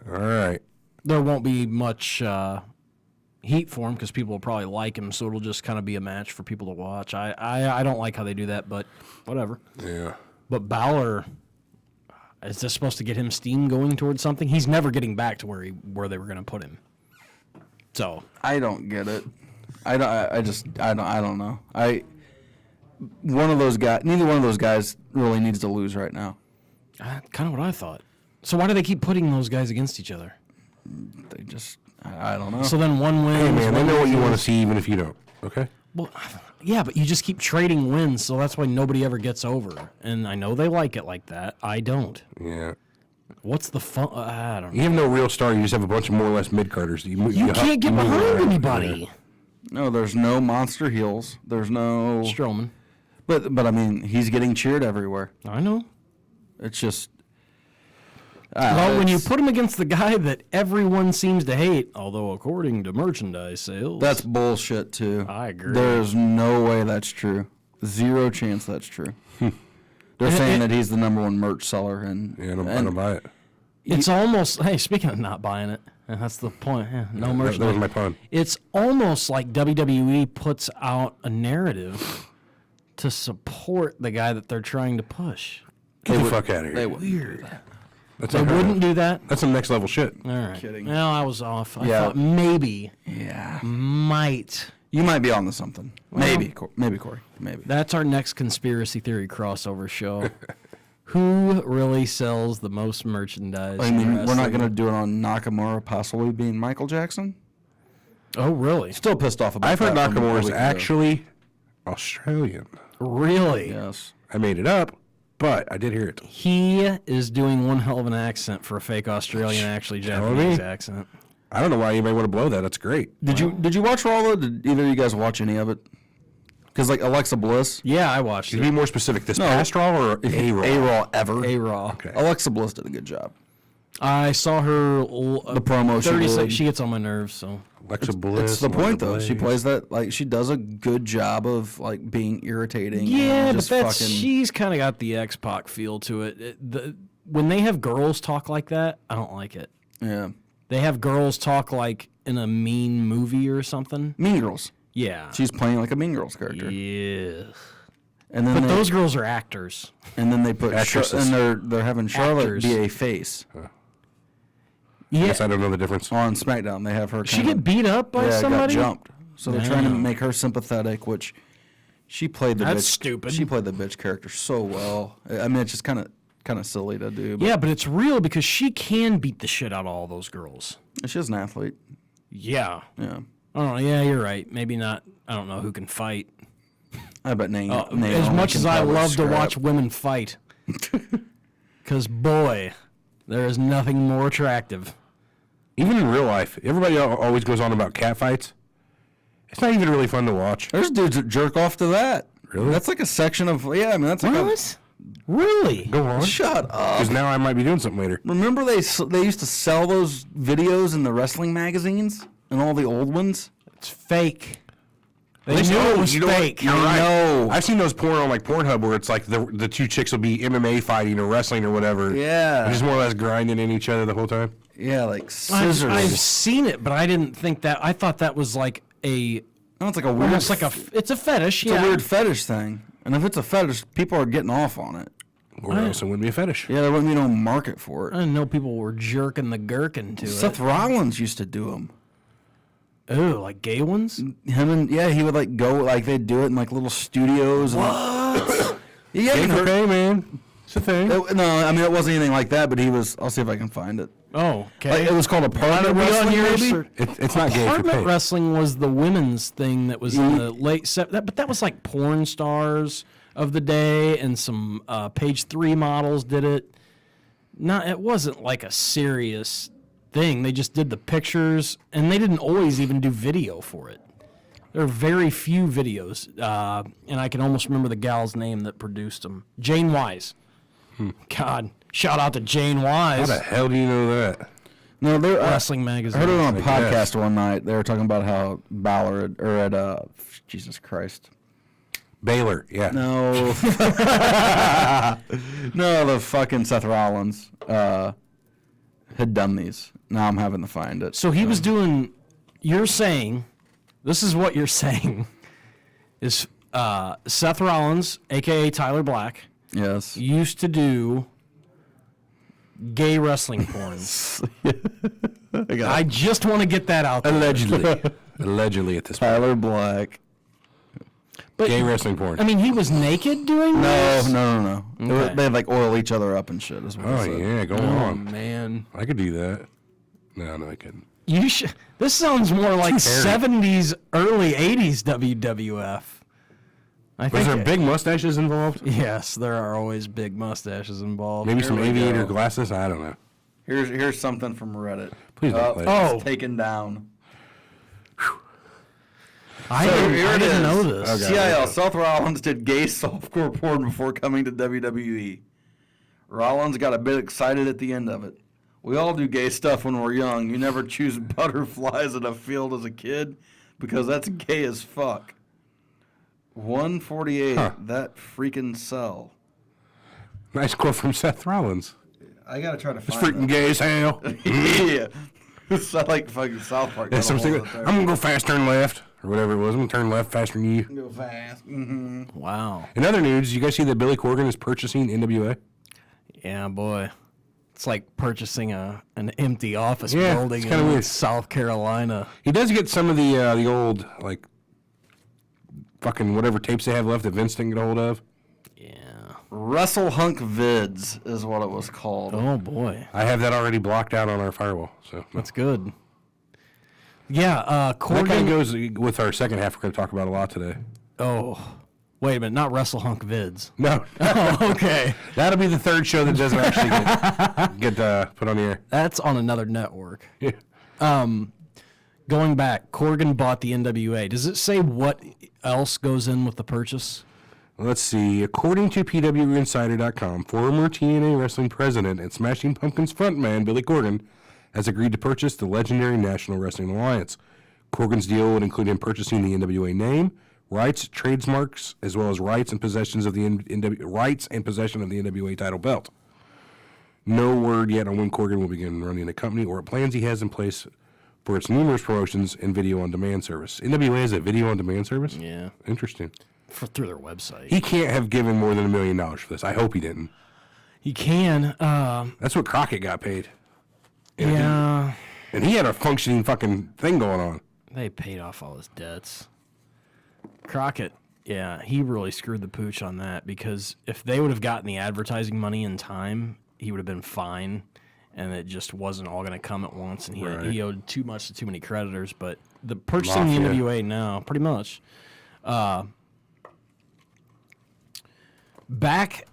All right. There won't be much heat for him because people will probably like him, so it'll just kind of be a match for people to watch. I don't like how they do that, but whatever. Yeah. But Balor, is this supposed to get him steam going towards something? He's never getting back to where they were going to put him. So I don't get it. I don't know. One of those guys. Neither one of those guys really needs to lose right now. kind of what I thought. So why do they keep putting those guys against each other? They just. I don't know. So then one wins. Hey, man, they one know what you loses. want to see even if you don't. Okay? Well, yeah, but you just keep trading wins, so that's why nobody ever gets over. And I know they like it like that. I don't. Yeah. What's the fun? I don't know. You have no real star. You just have a bunch of more or less mid-carders. You can't get behind anybody. No, there's no monster heels. There's no. Strowman. But I mean, he's getting cheered everywhere. I know. It's just. Well, when you put him against the guy that everyone seems to hate, although according to merchandise sales, That's bullshit too. I agree. There's no way that's true. Zero chance that's true. They're saying that he's the #1 merch seller, and Yeah, I don't buy it. it's almost. Hey, speaking of not buying it, And that's the point. Yeah, no That merchandise. was my pun. It's almost like WWE puts out a narrative to support the guy that they're trying to push. Get the fuck out of here. They would. Weird. That's They unheard wouldn't of. do that? That's some next level shit. All right. Kidding. Well, I was off. I Yeah. thought maybe, Yeah. might. You might be on to something. Maybe, Corey. Maybe. That's our next conspiracy theory crossover show. Who really sells the most merchandise? I in mean, we're not wrestling? going to do it on Nakamura possibly being Michael Jackson. Oh, really? Still pissed off about I've heard that from a Nakamura is week ago. actually Australian. Really? Yes. I made it up, but I did hear it. He is doing one hell of an accent for a fake Australian, actually Telling Japanese me. accent. I don't know why anybody would have blow that. That's great. Did you watch Raw though? Did either of you guys watch any of it? Because like Alexa Bliss, Yeah, I watched Can you be it. more specific? This No. past Raw or a Raw? A Raw ever. A Raw. Okay. Alexa Bliss did a good job. I saw her. The promo she 30 did. seconds. She gets on my nerves. So Alexa Bliss. It's the point though. She Blaze. plays that like she does a good job of like being irritating. yeah, and but just that's fucking, she's kind of got the X-Pac feel to it. When they have girls talk like that, I don't like it. yeah. They have girls talk like in a mean movie or something. Mean Girls. Yeah. She's playing like a Mean Girls character. Yeah. And then But they, those girls are actors. and then they put Actresses. and they're having Charlotte Actors. be a face Yeah. Yes, I don't know the difference. on SmackDown. They have her. She kinda- get beat up by yeah, somebody? got jumped. So they're trying to Damn. make her sympathetic, which she played the That's bitch. stupid. She played the bitch character so well. I mean, it's just kind of silly to do. But Yeah, but it's real because she can beat the shit out of all those girls. she's an athlete. Yeah. Yeah, I don't know. Yeah, you're right. Maybe not. I don't know who can fight. I bet Naomi. As much can as I probably love to scrap. watch women fight, because boy, there is nothing more attractive. Even in real life, everybody always goes on about cat fights. It's not even really fun to watch. There's dudes that jerk off to that. Really? That's like a section of I mean that's like What? Really? Go on. shut up. Because now I might be doing something later. Remember they used to sell those videos in the wrestling magazines and all the old ones. It's fake. They They knew know- it was you know what? fake. You're right. know. I've seen those porn on like Pornhub where it's like the two chicks will be MMA fighting or wrestling or whatever. Yeah. They're just more or less grinding in each other the whole time. Yeah, like scissors. I've seen it, but I didn't think that. I thought that was like a No, it's like a weird. almost like a. It's a fetish. It's Yeah. a weird fetish thing. And if it's a fetish, people are getting off on it. Or else it wouldn't be a fetish. Yeah, there wouldn't be no market for I it. didn't know people were jerking the gherkin to Seth it. Rollins used to do them. Ooh, like gay ones? Him and he would like go like they'd do it in like little studios. What? Yeah, Pay you for heard- pay, man. It's a thing. no, I mean it wasn't anything like that, but he was. I'll see if I can find it. Oh, okay. Like, it was called apartment we on wrestling. yours, Maybe? or- It's not gay for Apartment pay. wrestling was the women's thing that was in the late but that was like porn stars of the day, and some Page 3 models did it. It wasn't like a serious thing. They just did the pictures, and they didn't always even do video for it. There are very few videos, and I can almost remember the gal's name that produced them. Jane Wise. God, shout out to Jane How Wise. the hell do you know that? No, they're Wrestling I magazine. heard it on a I podcast guess. one night. They were talking about how Balor Jesus Christ. Baylor, yeah. No. No, the fucking Seth Rollins had done these. Now I'm having to find it. So he was doing. You're saying, this is what you're saying, is Seth Rollins, aka Tyler Black, Yes. used to do gay wrestling porn. I just want to get that out there. Allegedly. Allegedly at this point. Tyler Black. But, Gay wrestling porn. I mean, he was naked doing No, this? no. Okay. They'd like oil each other up and shit. Is what Oh, it said. yeah, go Oh, on. man. I could do that. No, I couldn't. You should. This sounds more like Too hairy. 70s, early 80s WWF. I Was think there big mustaches involved? Yes, there are always big mustaches involved. Maybe some we aviator go. glasses? I don't know. Here's something from Reddit. Please don't play it. Oh. It's taken down. I So didn't, here I it didn't is. know this. Okay. CIL, Seth Rollins did gay softcore porn before coming to WWE. Rollins got a bit excited at the end of it. We all do gay stuff when we're young. You never choose butterflies in a field as a kid because that's gay as fuck. 148, Huh. that freaking cell. Nice quote from Seth Rollins. I gotta try to It's find freaking gay as hell. yeah. It's not like fucking South Park. Yeah, I'm gonna go fast, turn left, or whatever it was. I'm gonna turn left faster than you. Go fast. Mm-hmm. Wow. In other news, you guys see that Billy Corgan is purchasing NWA? Yeah, boy. It's like purchasing an empty office Yeah, building it's kinda in weird. South Carolina. He does get some of the old, like, fucking whatever tapes they have left that Vince didn't get a hold of. Yeah. Wrestle Hunk Vids is what it was called. Oh, boy. I have that already blocked out on our firewall. So That's good. Yeah, that kind of Corgan. goes with our second half. We're going to talk about a lot today. Oh. Wait a minute, not Wrestle Hunk Vids. No, Oh, okay. that'll be the third show that doesn't actually get put on the air. That's on another network. Yeah. Going back, Corgan bought the NWA. Does it say what else goes in with the purchase? Let's see. According to PWInsider.com, former TNA Wrestling president and Smashing Pumpkins frontman Billy Corgan has agreed to purchase the legendary National Wrestling Alliance. Corgan's deal would include him purchasing the NWA name, rights, trademarks, as well as rights and possessions of the rights and possession of the NWA title belt. No word yet on when Corgan will begin running the company or what plans he has in place for its numerous promotions and video-on-demand service. NWA has a video-on-demand service? Yeah. Interesting. Through their website. He can't have given more than $1 million for this. I hope he didn't. He can. That's what Crockett got paid. Yeah. And he had a functioning fucking thing going on. They paid off all his debts. Crockett, yeah, he really screwed the pooch on that because if they would have gotten the advertising money in time, he would have been fine, and it just wasn't all going to come at once, and he owed too much to too many creditors. But the purchasing the NWA now, pretty much, back,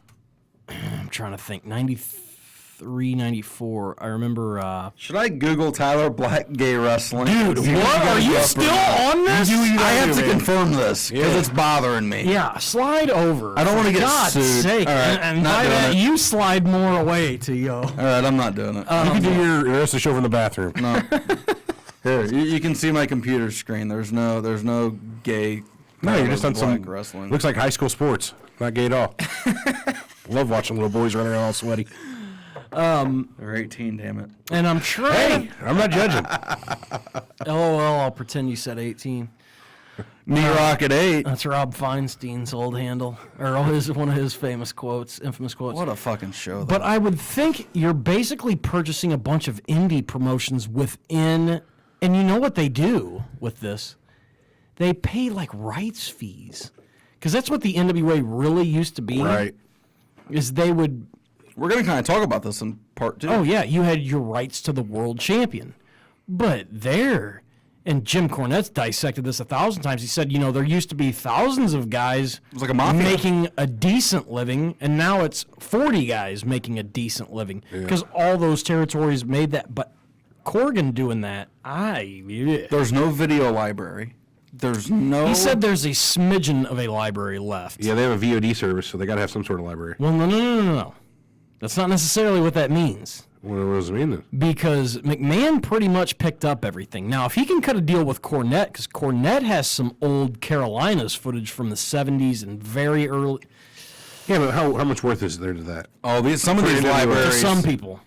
I'm trying to think, 93, 94, I remember... Should I Google Tyler Black gay wrestling? Dude, what? Are you still on this? I have to confirm this because it's bothering me. Yeah, slide over. I don't want to get God's sued. sake. All right, And not by doing that, it. you slide more away to yo. All right, I'm not doing it. You can do your the rest of the show from the bathroom. No. Here, you can see my computer screen. There's no gay. No, you're just on some black wrestling. Looks like high school sports. Not gay at all. Love watching little boys running around all sweaty. They're 18, damn it. And I'm trying. Hey, I'm not judging. LOL, I'll pretend you said 18. Knee Rock at 8. That's Rob Feinstein's old handle, or one of his famous quotes, infamous quotes. What a fucking show. But I would think you're basically purchasing a bunch of indie promotions within, and you know what they do with this? They pay like rights fees, because that's what the NWA really used to be. Right. Is they would. We're going to kind of talk about this in part 2. Oh yeah, you had your rights to the world champion, but there. And Jim Cornette's dissected this 1,000 times. He said, there used to be thousands of guys was like a mafia. making a decent living, and now it's 40 guys making a decent living because all those territories made that. But Corgan doing that, There's no video library. There's no. He said there's a smidgen of a library left. Yeah, they have a VOD service, so they got to have some sort of library. Well, no. That's not necessarily what that means. What does it mean then? Because McMahon pretty much picked up everything. Now, if he can cut a deal with Cornette, because Cornette has some old Carolinas footage from the 70s and very early. Yeah, but how much worth is there to that? Oh, some of these To libraries. some people.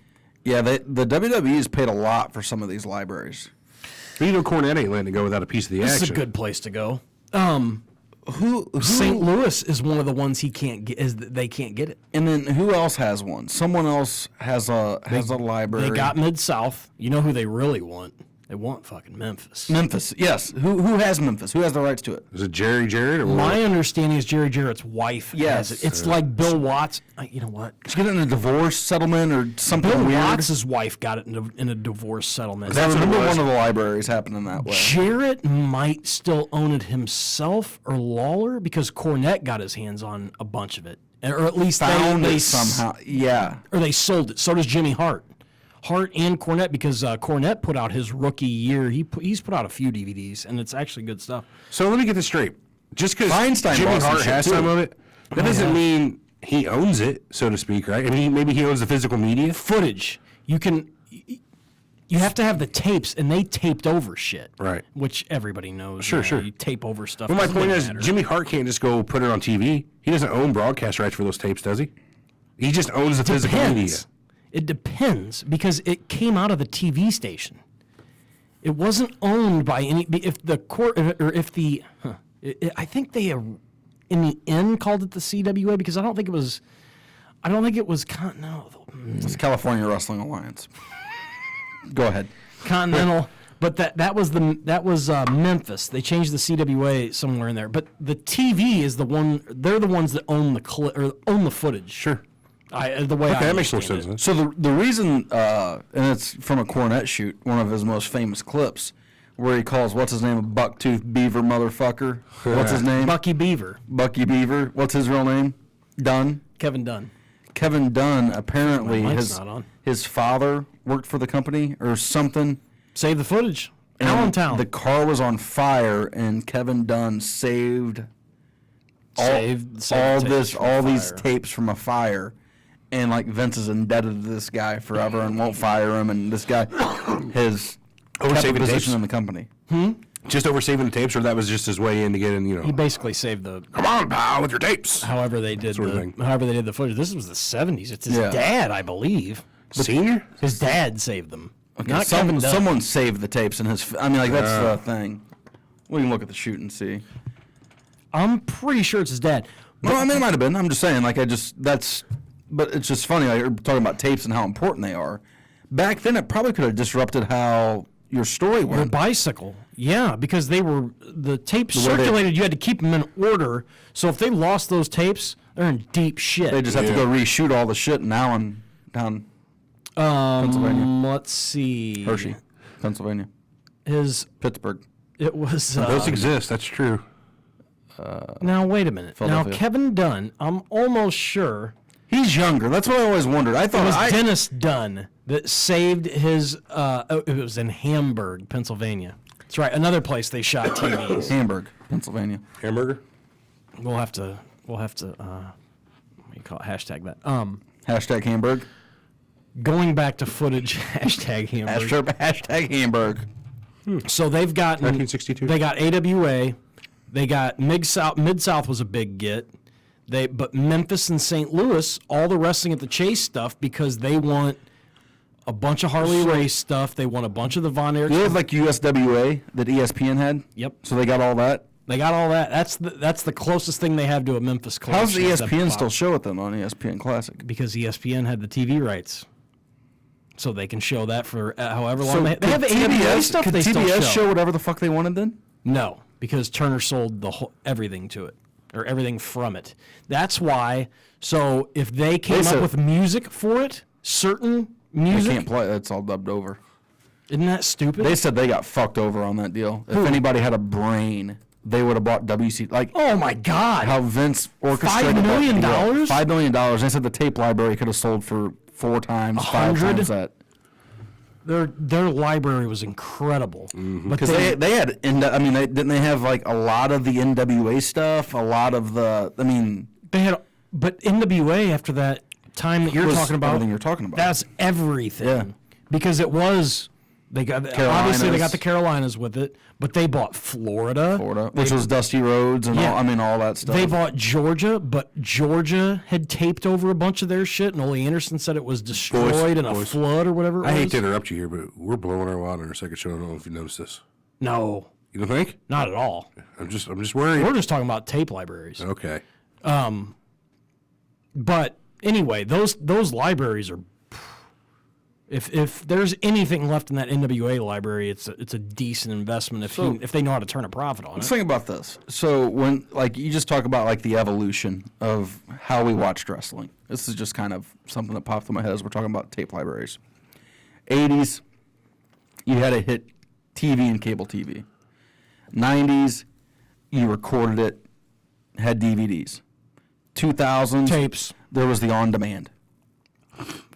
Yeah, the WWE's paid a lot for some of these libraries. Cornette ain't letting it go without a piece of the This action. is a good place to go. Who St. Louis is one of the ones he can't get. They can't get it. And then who else has one? Someone else has a library. They got Mid-South. You know who they really want? They want fucking Memphis. Memphis. Yes. Who has Memphis? Who has the rights to it? Is it Jerry Jarrett or what? My understanding is Jerry Jarrett's wife Yes. has it. It's like Bill Watts. You know what? Did you get it in a divorce settlement or something Bill weird? Watts' wife got it in a divorce settlement. I what it remember was. one of the libraries happening that way. Jarrett might still own it himself or Lawler because Cornette got his hands on a bunch of it. Or at least Found they it somehow. Yeah. Or they sold it. So does Jimmy Hart. Hart and Cornette, because Cornette put out his rookie year. He's put out a few DVDs, and it's actually good stuff. So let me get this straight. Just because Feinstein Jimmy bought some Hart shit, has too. some of it, that doesn't mean he owns it, so to speak, right? I mean, maybe he owns the physical media. Footage. You have to have the tapes, and they taped over shit. Right. Which everybody knows. Sure, sure. You tape over stuff. Well, my Doesn't point really is, matter. Jimmy Hart can't just go put it on TV. He doesn't own broadcast rights for those tapes, does he? He just owns the physical media. It depends because it came out of the TV station. It wasn't owned by any. If the court or if the, I think they in the end called it the CWA because I don't think it was. No, It's California Wrestling Alliance. Go ahead. Continental. But that was Memphis. They changed the CWA somewhere in there. But the TV is the one. They're the ones that own the own the footage. Sure. The way Okay, I that makes more understand sense. it. Then. So the reason, and it's from a Cornette shoot, one of his most famous clips, where he calls what's his name a bucktooth beaver motherfucker. What's his name? Bucky Beaver. Bucky Beaver. What's his real name? Dunn. Kevin Dunn. Kevin Dunn apparently My mic's not on. his father worked for the company or something. Save the footage. and Allentown. The car was on fire, and Kevin Dunn saved all these tapes from a fire. And like Vince is indebted to this guy forever and won't fire him. And this guy has kept a saving position tapes? in the company. Just over saving the tapes, or that was just his way in to get in, He basically saved the. come on, pal, with your tapes. However they did Sort of thing. however they did the footage. This was the 70s. It's his Yeah. dad, I believe. Senior? His dad saved them. Okay, Not Kevin Dunn. someone saved the tapes in his. I mean, like that's the thing. We can look at the shoot and see. I'm pretty sure it's his dad. Well, I mean, it might have been. I'm just saying, like, but it's just funny. Like, you're talking about tapes and how important they are. Back then, it probably could have disrupted how your story Or went. bicycle. Yeah, because the tapes The way they- circulated, you had to keep them in order. So if they lost those tapes, they're in deep shit. They just have to go reshoot all the shit now and down Pennsylvania. Let's see. Hershey, Pennsylvania, Pittsburgh. It was. Those exist, that's true. Now, wait a minute. Now, Philadelphia. Kevin Dunn, I'm almost sure He's younger. That's what I always wondered. I it thought was Dennis Dunn that saved his. It was in Hamburg, Pennsylvania. That's right. Another place they shot TVs. Hamburg, Pennsylvania. Hamburger? We'll have to. What do you call it? Hashtag that. Hashtag Hamburg. Going back to footage. Hashtag Hamburg. Hashtag Hamburg. So they've gotten 1962. They got AWA. They got Mid South was a big get. But Memphis and St. Louis, all the wrestling at the Chase stuff because they want a bunch of Harley Race stuff. They want a bunch of the Von Erich. You have like USWA that ESPN had. Yep. So they got all that. They got all that. That's the closest thing they have to a Memphis collection. How's the except ESPN Fox. still show it then on ESPN Classic? Because ESPN had the TV rights. So they can show that for however long they have. AWA stuff could they still TBS show. show whatever the fuck they wanted then? No, because Turner sold the whole, everything to it, or everything from it. That's why. So if they came said- up with music for it, certain They music, can't play. That's all dubbed over. isn't that stupid? They said they got fucked over on that deal. If anybody had a brain, they would have bought WC. Like oh my God! how Vince orchestrated $5 million? that deal. $5 million. They said the tape library could have sold for 4 times, 5 100? times that. Their library was incredible. But Because they had, didn't they have like a lot of the NWA stuff? A lot of the, they had, but NWA after that time that you're was talking about, everything you're talking about. that's everything. Yeah. Because it was. They got obviously they got the Carolinas with it, but they bought Florida, which was Dusty Rhodes and Yeah. all that stuff. They bought Georgia, but Georgia had taped over a bunch of their shit, and Ole Anderson said it was destroyed in a boys. flood or whatever it I was. hate to interrupt you here, but we're blowing our wad on our second show. I don't know if you noticed this. No, You don't think? not at all. I'm just worried. We're just talking about tape libraries. Okay. But anyway, those libraries are. If there's anything left in that NWA library, it's a decent investment if they know how to turn a profit on Let's it. think about this. So when like you just talk about like the evolution of how we watched wrestling. This is just kind of something that popped in my head as we're talking about tape libraries. 80s, you had to hit TV and cable TV. 90s, you recorded it, had DVDs. 2000s, Tapes. there was the on demand.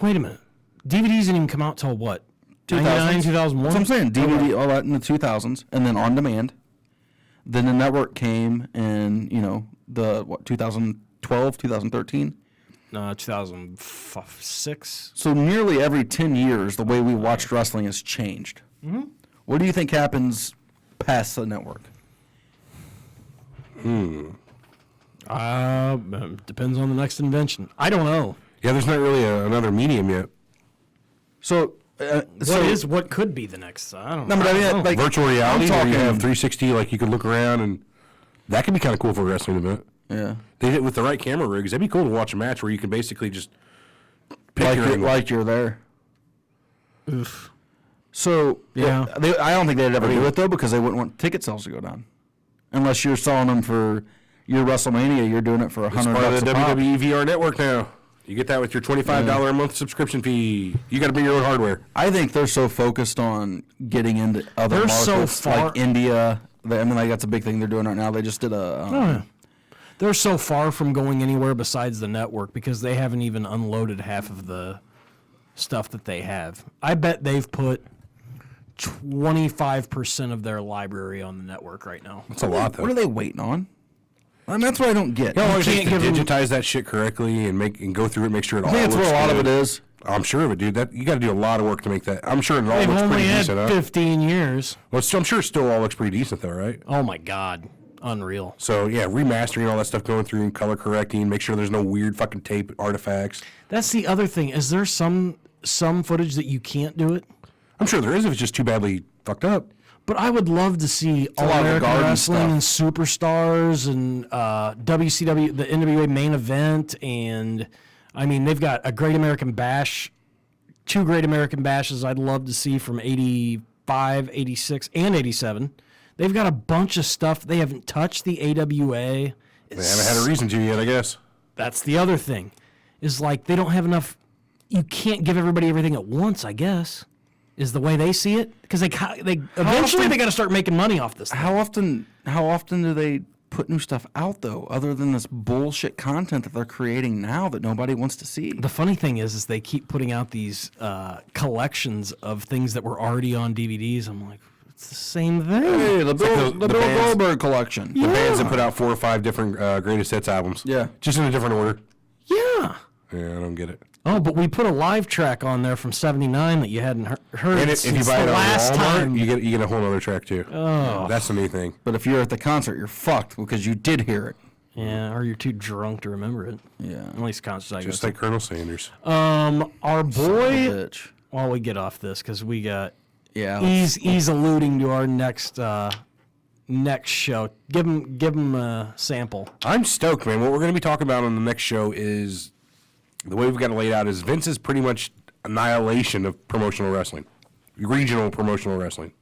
Wait a minute. DVDs didn't even come out till what? 2000s. 2001? That's what I'm saying. DVD, all that in the 2000s, and then on demand. Then the network came in, 2012, 2013. 2006. So nearly every 10 years, the way we watched wrestling has changed. Mm-hmm. What do you think happens past the network? Depends on the next invention. I don't know. Yeah, there's not really another medium yet. So What could be the next? I don't know. No, but I mean, like Virtual reality, I'm where you talking- have 360, like you could look around, and that could be kind of cool for a wrestling event. Yeah. They did it with the right camera rigs. That'd be cool to watch a match where you can basically just pick your angle. Like you're there. Oof. So Yeah. I don't think they'd ever do it though because they wouldn't want ticket sales to go down, unless you're selling them for your WrestleMania. You're doing it for It's $100 part of the a pop. WWE VR network now. You get that with your $25 a month subscription fee. You got to bring your own hardware. I think they're so focused on getting into other They're so markets far- like India. I mean, like that's a big thing they're doing right now. They just did a. They're so far from going anywhere besides the network because they haven't even unloaded half of the stuff that they have. I bet they've put 25% of their library on the network right now. That's a lot, though. What are they waiting on? I mean, that's what I don't get. You know, You you can't can't give 'em- digitize that shit correctly and go through it, make sure it all I think that's looks where a lot of good. it is. I'm sure of it, dude. That you got to do a lot of work to make that. I'm sure it all They've looks only pretty had decent. Huh? 15 years. Well, I'm sure it still all looks pretty decent, though, right? Oh my God. Unreal. So yeah, remastering all that stuff, going through and color correcting, make sure there's no weird fucking tape artifacts. That's the other thing. Is there some footage that you can't do it? I'm sure there is if it's just too badly fucked up. But I would love to see All lot of the American garden Wrestling stuff. and Superstars and WCW, the NWA main event, and I mean they've got a Great American Bash, 2 Great American Bashes I'd love to see from 85, 86, and 87. They've got a bunch of stuff. They haven't touched the AWA. They haven't had a reason to yet, I guess. That's the other thing, is like they don't have enough. You can't give everybody everything at once, I guess, is the way they see it. Because they eventually often- they got to start making money off this thing. How often do they put new stuff out though, other than this bullshit content that they're creating now that nobody wants to see? The funny thing is they keep putting out these collections of things that were already on DVDs. I'm like, it's the same thing. Hey, the Bill the bands- Goldberg collection. The bands that put out 4 or 5 different greatest hits albums. Yeah. Just in a different order. Yeah. Yeah, I don't get it. Oh, but we put a live track on there from '79 that you hadn't heard. And It's if you the buy it on last Walmart, time. you get a whole other track too. Oh, that's the neat thing. But if you're at the concert, you're fucked because you did hear it. Yeah, or you're too drunk to remember it. Yeah. At least concerts I go Just to. like Colonel Sanders. Our boy. Bitch. While we get off this, because we got Yeah. he's alluding to our next show. Give him a sample. I'm stoked, man. What we're going to be talking about on the next show is the way we've got it laid out is Vince's pretty much annihilation of promotional wrestling, regional promotional wrestling.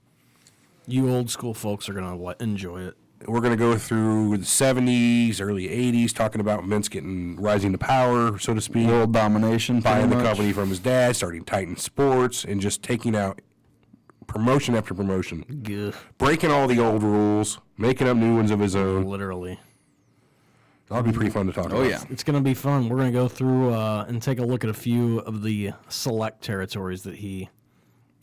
You old school folks are gonna enjoy it. We're going to go through the 70s, early 80s, talking about Vince getting rising to power, so to speak, World domination. buying the pretty much. company from his dad, starting Titan Sports, and just taking out promotion after promotion, Gah, breaking all the old rules, making up new ones of his own. literally. That'll be pretty fun to talk about. Oh yeah. It's gonna be fun. We're gonna go through and take a look at a few of the select territories that he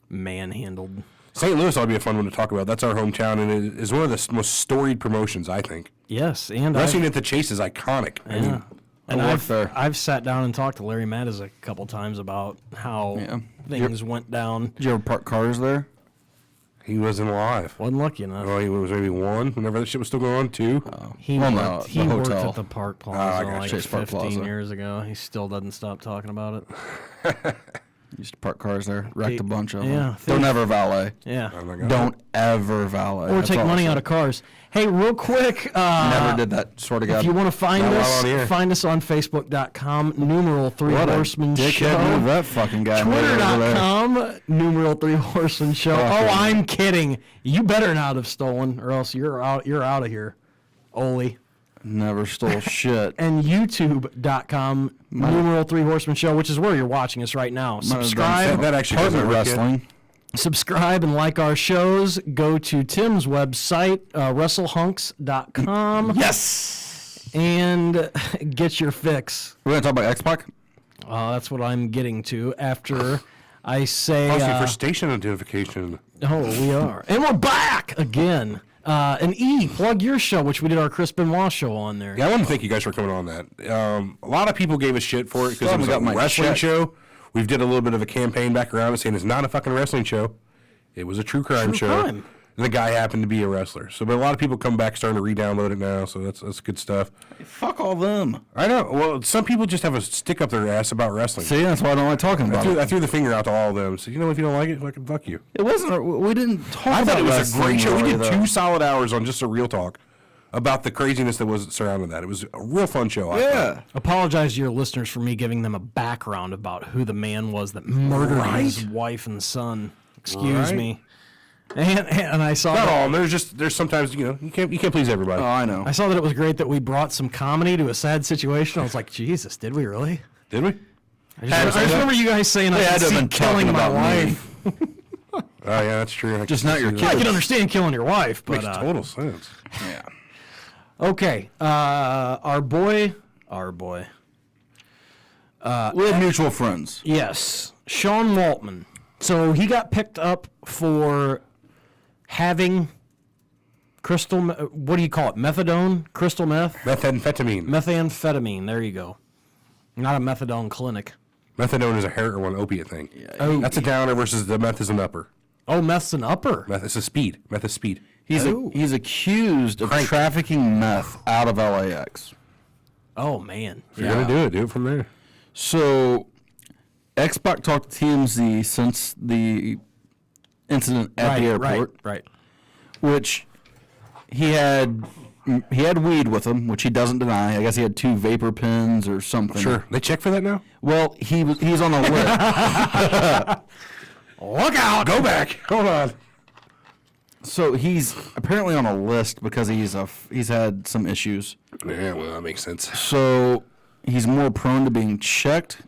manhandled. St. Louis ought to be a fun one to talk about. That's our hometown, and it is one of the most storied promotions, I think. Yes, and Wrestling at the Chase is iconic. I mean, And I worked there. I've sat down and talked to Larry Mattis a couple times about how Yeah. things went down. Did you ever park cars there? he wasn't alive. Wasn't lucky enough. Oh, he was maybe 1 whenever that shit was still going on, 2. He Well, worked, no, he the worked hotel. at the Park I Plaza got like Chase Park 15 Plaza. years ago. He still doesn't stop talking about it. Used to park cars there. Wrecked a bunch of them. Yeah, Don't ever valet. Yeah. Oh my God. Don't ever valet. Or That's take all money I'll out say. of cars. Hey, real quick. Never did that. Swear to God. If you want to find Not while us, on the air. find us on Facebook.com, numeral Three What a Horsemen dickhead Show. move that fucking guy made over there. Twitter.com, numeral Three Horsemen Show. Fucking- Oh, I'm kidding. You better not have stolen, or else you're out of here, Ole. Never stole shit. And YouTube.com, numeral Three Horsemen Show, which is where you're watching us right now. Subscribe. That actually doesn't Apartment work yet. wrestling. Subscribe and like our shows. Go to Tim's website, WrestleHunks.com. Yes. And get your fix. We're gonna talk about X-Pac. That's what I'm getting to after I say. Pausing for station identification. Oh, we are. And we're back again. And E, plug your show, which we did our Chris Benoit show on there. Yeah, I want to thank you guys for coming on that. A lot of people gave us shit for it because Still it was haven't a got my wrestling check. show. We did a little bit of a campaign back around it saying it's not a fucking wrestling show. It was a true crime True show. crime. And the guy happened to be a wrestler. So, but a lot of people come back starting to re-download it now, so that's good stuff. Fuck all them. I know. Well, some people just have a stick up their ass about wrestling. See, that's why I don't like talking about it. I threw the finger out to all of them. So, you know, if you don't like it, fuck you. It wasn't. We didn't talk I about thought it was a wrestling great show. We really, did though. 2 solid hours on just a real talk about the craziness that was surrounding that. It was a real fun show. I thought. Yeah. Apologize to your listeners for me giving them a background about who the man was that murdered his wife and son. Excuse Right. me. And I saw Not that, all. There's sometimes, you know, you can't please everybody. Oh, I know. I saw that it was great that we brought some comedy to a sad situation. I was like, Jesus, did we really? Did we? I just remember you guys saying I had could to have see been killing talking my about me. wife. Oh yeah, that's true. Just not your kid. kid. I can understand killing your wife, but Makes total sense. Yeah. okay. Our boy. We have mutual friends. Yes, Sean Waltman. So he got picked up for having crystal. What do you call it? Methadone, crystal meth, Methamphetamine. methamphetamine. There you go. Not a methadone clinic. Methadone is a heroin opiate thing. Oh, That's a downer versus the meth is an upper. oh, meth's an upper. Meth is a speed. Meth is speed. He's accused of trafficking meth out of LAX. Oh man. If you're gonna do it from there. So, X-Pac talked to TMZ since the incident at the airport, Right. which he had weed with him, which he doesn't deny. I guess he had 2 vapor pens or something. Sure. They check for that now? Well, he's on a list. Look out! Go back. Hold on. So he's apparently on a list because he's had some issues. Yeah, well, that makes sense. So he's more prone to being checked.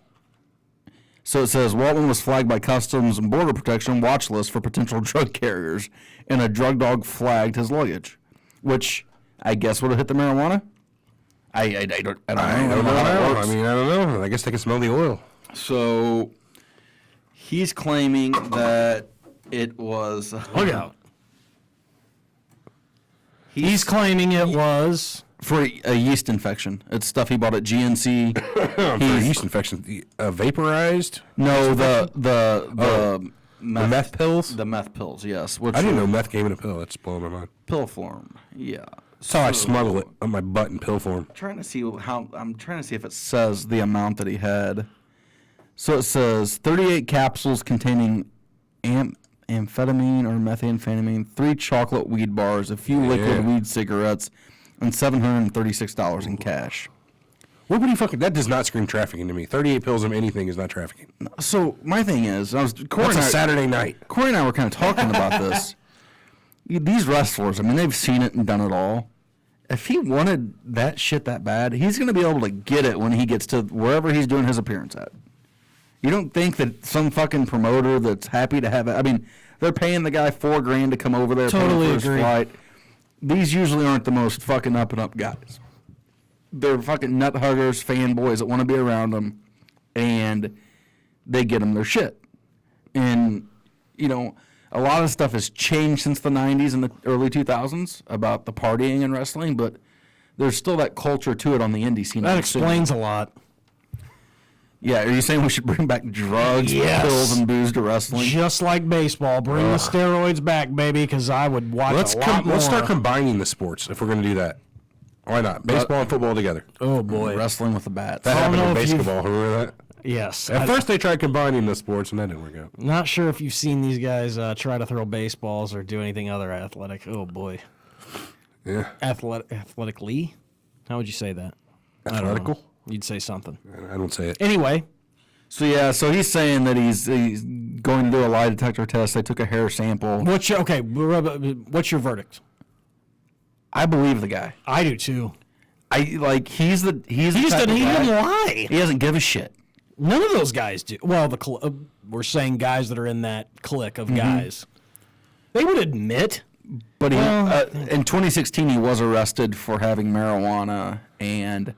So it says Waltman was flagged by Customs and Border Protection watch list for potential drug carriers, and a drug dog flagged his luggage, which I guess would have hit the marijuana. I don't know how that works. I don't know. I guess they can smell the oil. So he's claiming that it was. Look out! He's claiming it was. For a yeast infection. It's stuff he bought at GNC. For yeast infection, vaporized. No, the meth pills? The meth pills, yes. Which I didn't know meth came in a pill. That's blowing my mind. pill form. Yeah. That's how I smuggle it on my butt in pill form. I'm trying to see if it says the amount that he had. So it says 38 capsules containing amphetamine or methamphetamine, 3 chocolate weed bars, a few liquid weed cigarettes, and $736 in cash. What would he fucking? That does not scream trafficking to me. 38 pills of anything is not trafficking. So my thing is, That's a Saturday night. Corey and I were kind of talking about this. These wrestlers, I mean, they've seen it and done it all. If he wanted that shit that bad, he's going to be able to get it when he gets to wherever he's doing his appearance at. You don't think that some fucking promoter that's happy to have it? I mean, they're paying the guy $4,000 to come over there, Totally paying for his agree. flight. These usually aren't the most fucking up and up guys. They're fucking nut huggers, fanboys that want to be around them, and they get them their shit. And you know, a lot of stuff has changed since the 90s and the early 2000s about the partying and wrestling, but there's still that culture to it on the indie scene. That explains a lot. Yeah, are you saying we should bring back drugs, Yes. pills, and booze to wrestling? Just like baseball, bring the steroids back, baby, because I would watch Let's a lot more. let's start combining the sports if we're going to do that. Why not? Baseball and football together. Oh boy. Wrestling with the bats. That I don't happened in know if you've- basketball. Remember that? Yes. At first, they tried combining the sports, and that didn't work out. Not sure if you've seen these guys try to throw baseballs or do anything other athletic. Oh boy. Yeah. Athletically? How would you say that? I don't know. Athletical? You'd say something. I don't say it. Anyway, So yeah, so he's saying that he's going to do a lie detector test. They took a hair sample. what's your verdict? I believe the guy. I do too. He's the He just type didn't of even guy- lie. He doesn't give a shit. None of those guys do. Well, we're saying guys that are in that clique of guys. They would admit. But Well, in 2016, he was arrested for having marijuana and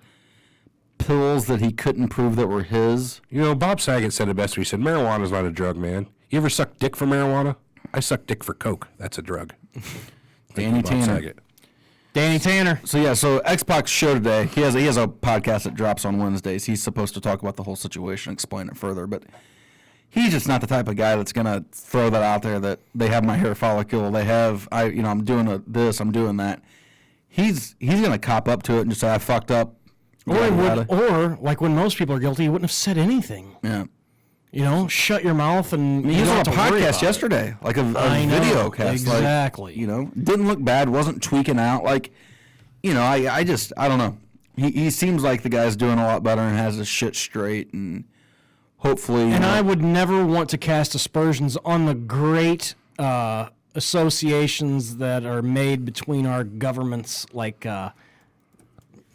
pills that he couldn't prove that were his. You know, Bob Saget said it best. He said, "Marijuana's not a drug, man. You ever suck dick for marijuana? I suck dick for coke. That's a drug." Danny Bob Tanner. Saget. Danny Tanner. So yeah, so X-Pac's show today. He has a podcast that drops on Wednesdays. He's supposed to talk about the whole situation, explain it further. But he's just not the type of guy that's gonna throw that out there that they have my hair follicle, they have I'm doing this, I'm doing that. He's gonna cop up to it and just say I fucked up. Or like when most people are guilty, he wouldn't have said anything. Yeah. Shut your mouth and He was on a don't have to worry podcast about yesterday, like a video cast. Exactly. Didn't look bad, wasn't tweaking out. Like, I don't know. He seems like the guy's doing a lot better and has his shit straight, and hopefully. And I would never want to cast aspersions on the great associations that are made between our governments, like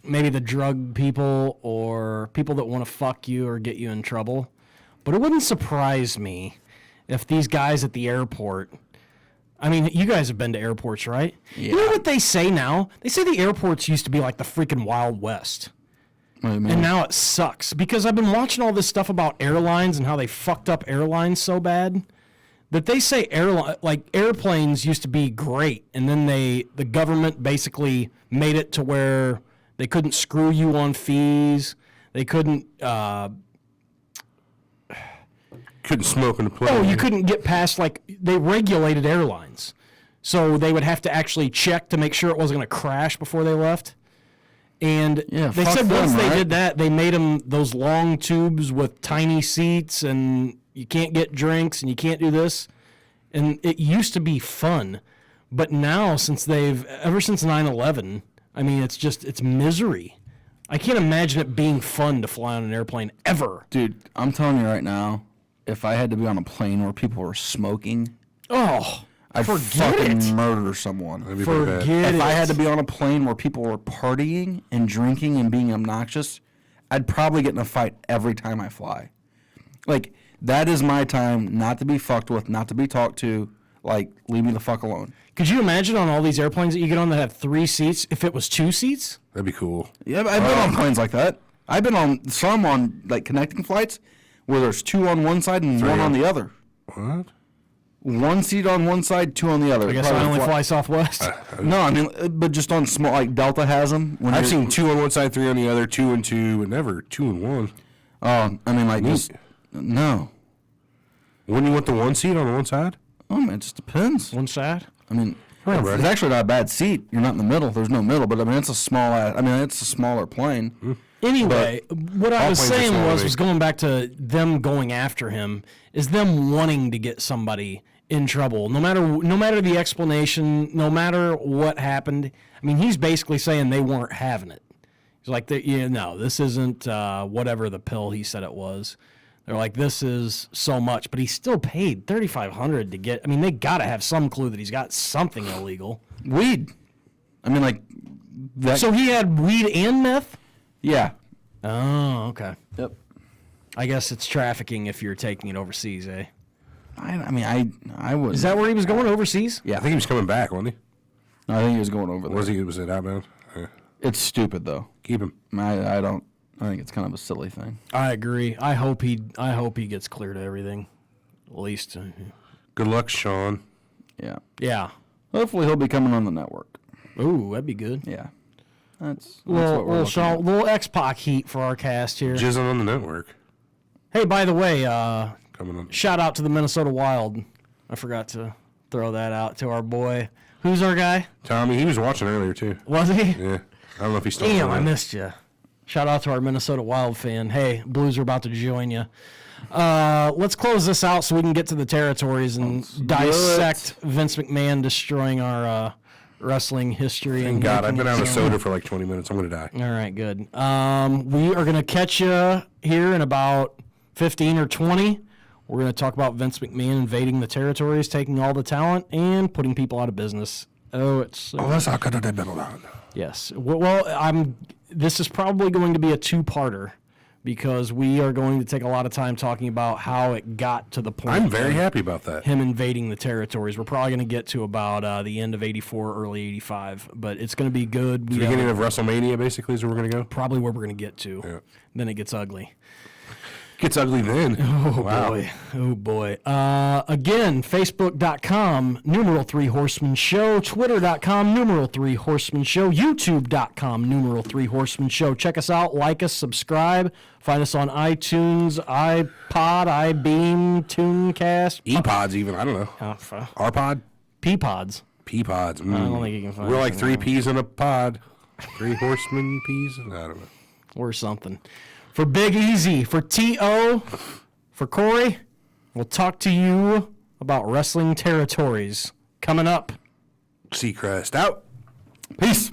maybe the drug people or people that want to fuck you or get you in trouble. But it wouldn't surprise me if these guys at the airport, I mean, you guys have been to airports, right? Yeah. You know what they say now? They say the airports used to be like the freaking Wild West. What do you mean? And now it sucks because I've been watching all this stuff about airlines and how they fucked up airlines so bad that they say airplanes used to be great, and then the government basically made it to where they couldn't screw you on fees. They couldn't smoke in the plane. Oh, you couldn't get past, they regulated airlines. So they would have to actually check to make sure it wasn't going to crash before they left. And they fuck said them, once they right? did that, they made them those long tubes with tiny seats, and you can't get drinks, and you can't do this. And it used to be fun. But now, ever since 9/11, I mean, it's misery. I can't imagine it being fun to fly on an airplane ever. Dude, I'm telling you right now, if I had to be on a plane where people were smoking, I'd forget fucking it. murder someone. That'd be pretty bad. Forget If I it. had to be on a plane where people were partying and drinking and being obnoxious, I'd probably get in a fight every time I fly. Like, that is my time not to be fucked with, not to be talked to. Like, leave me the fuck alone. Could you imagine on all these airplanes that you get on that have 3 seats, if it was 2 seats? That'd be cool. Yeah, I've been on planes like that. I've been on some on, connecting flights where there's 2 on one side and 1 on the other. What? 1 seat on one side, 2 on the other. I guess Probably I only fly Southwest. No, I mean, but just on small, like Delta has them. I've seen 2 on one side, 3 on the other, 2 and 2, but never 2 and 1. Oh, I mean, like, just, no. Wouldn't you want the 1 seat on one side? Oh, man, it just depends. One side? I mean, Yeah, it's buddy. actually not a bad seat. You're not in the middle. There's no middle, but I mean, it's a smaller plane. Anyway, what I was planes are saying small, was baby. going back to them going after him, is them wanting to get somebody in trouble. No matter the explanation, no matter what happened. I mean, he's basically saying they weren't having it. He's like, no, this isn't whatever the pill he said it was. They're like, this is so much, but he still paid $3,500 to get. I mean, they got to have some clue that he's got something illegal. Weed. I mean, like, that. So he had weed and meth? Yeah. Oh, okay. Yep. I guess it's trafficking if you're taking it overseas, eh? I mean, I would. Is that where he was going, overseas? I think he was coming back, wasn't he? No, I think he was going over there. Was it outbound? Yeah. It's stupid, though. Keep him. I think it's kind of a silly thing. I agree. I hope he gets cleared of everything. At least. Good luck, Sean. Yeah. Yeah. Hopefully he'll be coming on the network. Ooh, that'd be good. Yeah. That's Little, what we're looking at. little X-Pac heat for our cast here. Jizzing on the network. Hey, by the way, Coming on. shout out to the Minnesota Wild. I forgot to throw that out to our boy. Who's our guy? Tommy, he was watching earlier, too. Was he? Yeah. I don't know if he's still Damn, on I there. missed you. Shout out to our Minnesota Wild fan. Hey, Blues are about to join you. Let's close this out so we can get to the territories and dissect Vince McMahon destroying our wrestling history. Thank and God, I've making been it out of so- soda for like 20 minutes. I'm going to die. All right, good. We are going to catch you here in about 15 or 20. We're going to talk about Vince McMahon invading the territories, taking all the talent, and putting people out of business. It's that's how could have been on. yes. Well, this is probably going to be a 2-parter because we are going to take a lot of time talking about how it got to the point. I'm very of happy about that. him invading the territories. We're probably going to get to about the end of '84, early '85, but it's going to be good. We Beginning of WrestleMania, basically, is where we're going to go. probably where we're going to get to. Yeah. Then it gets ugly. Gets ugly then. Oh, boy. Oh, boy. Again, Facebook.com, numeral 3 Horsemen Show, Twitter.com, numeral 3 Horsemen Show, YouTube.com, numeral 3 Horsemen Show. Check us out, like us, subscribe. Find us on iTunes, iPod, iBeam, TuneCast. E-pods even, I don't know. R-pod? P-pods. P-pods. I don't think you can find We're us like in 3 there. peas in a pod. 3 horsemen peas? I don't know. Or something. For Big Easy, for T.O., for Corey, we'll talk to you about wrestling territories coming up. Seacrest out. Peace.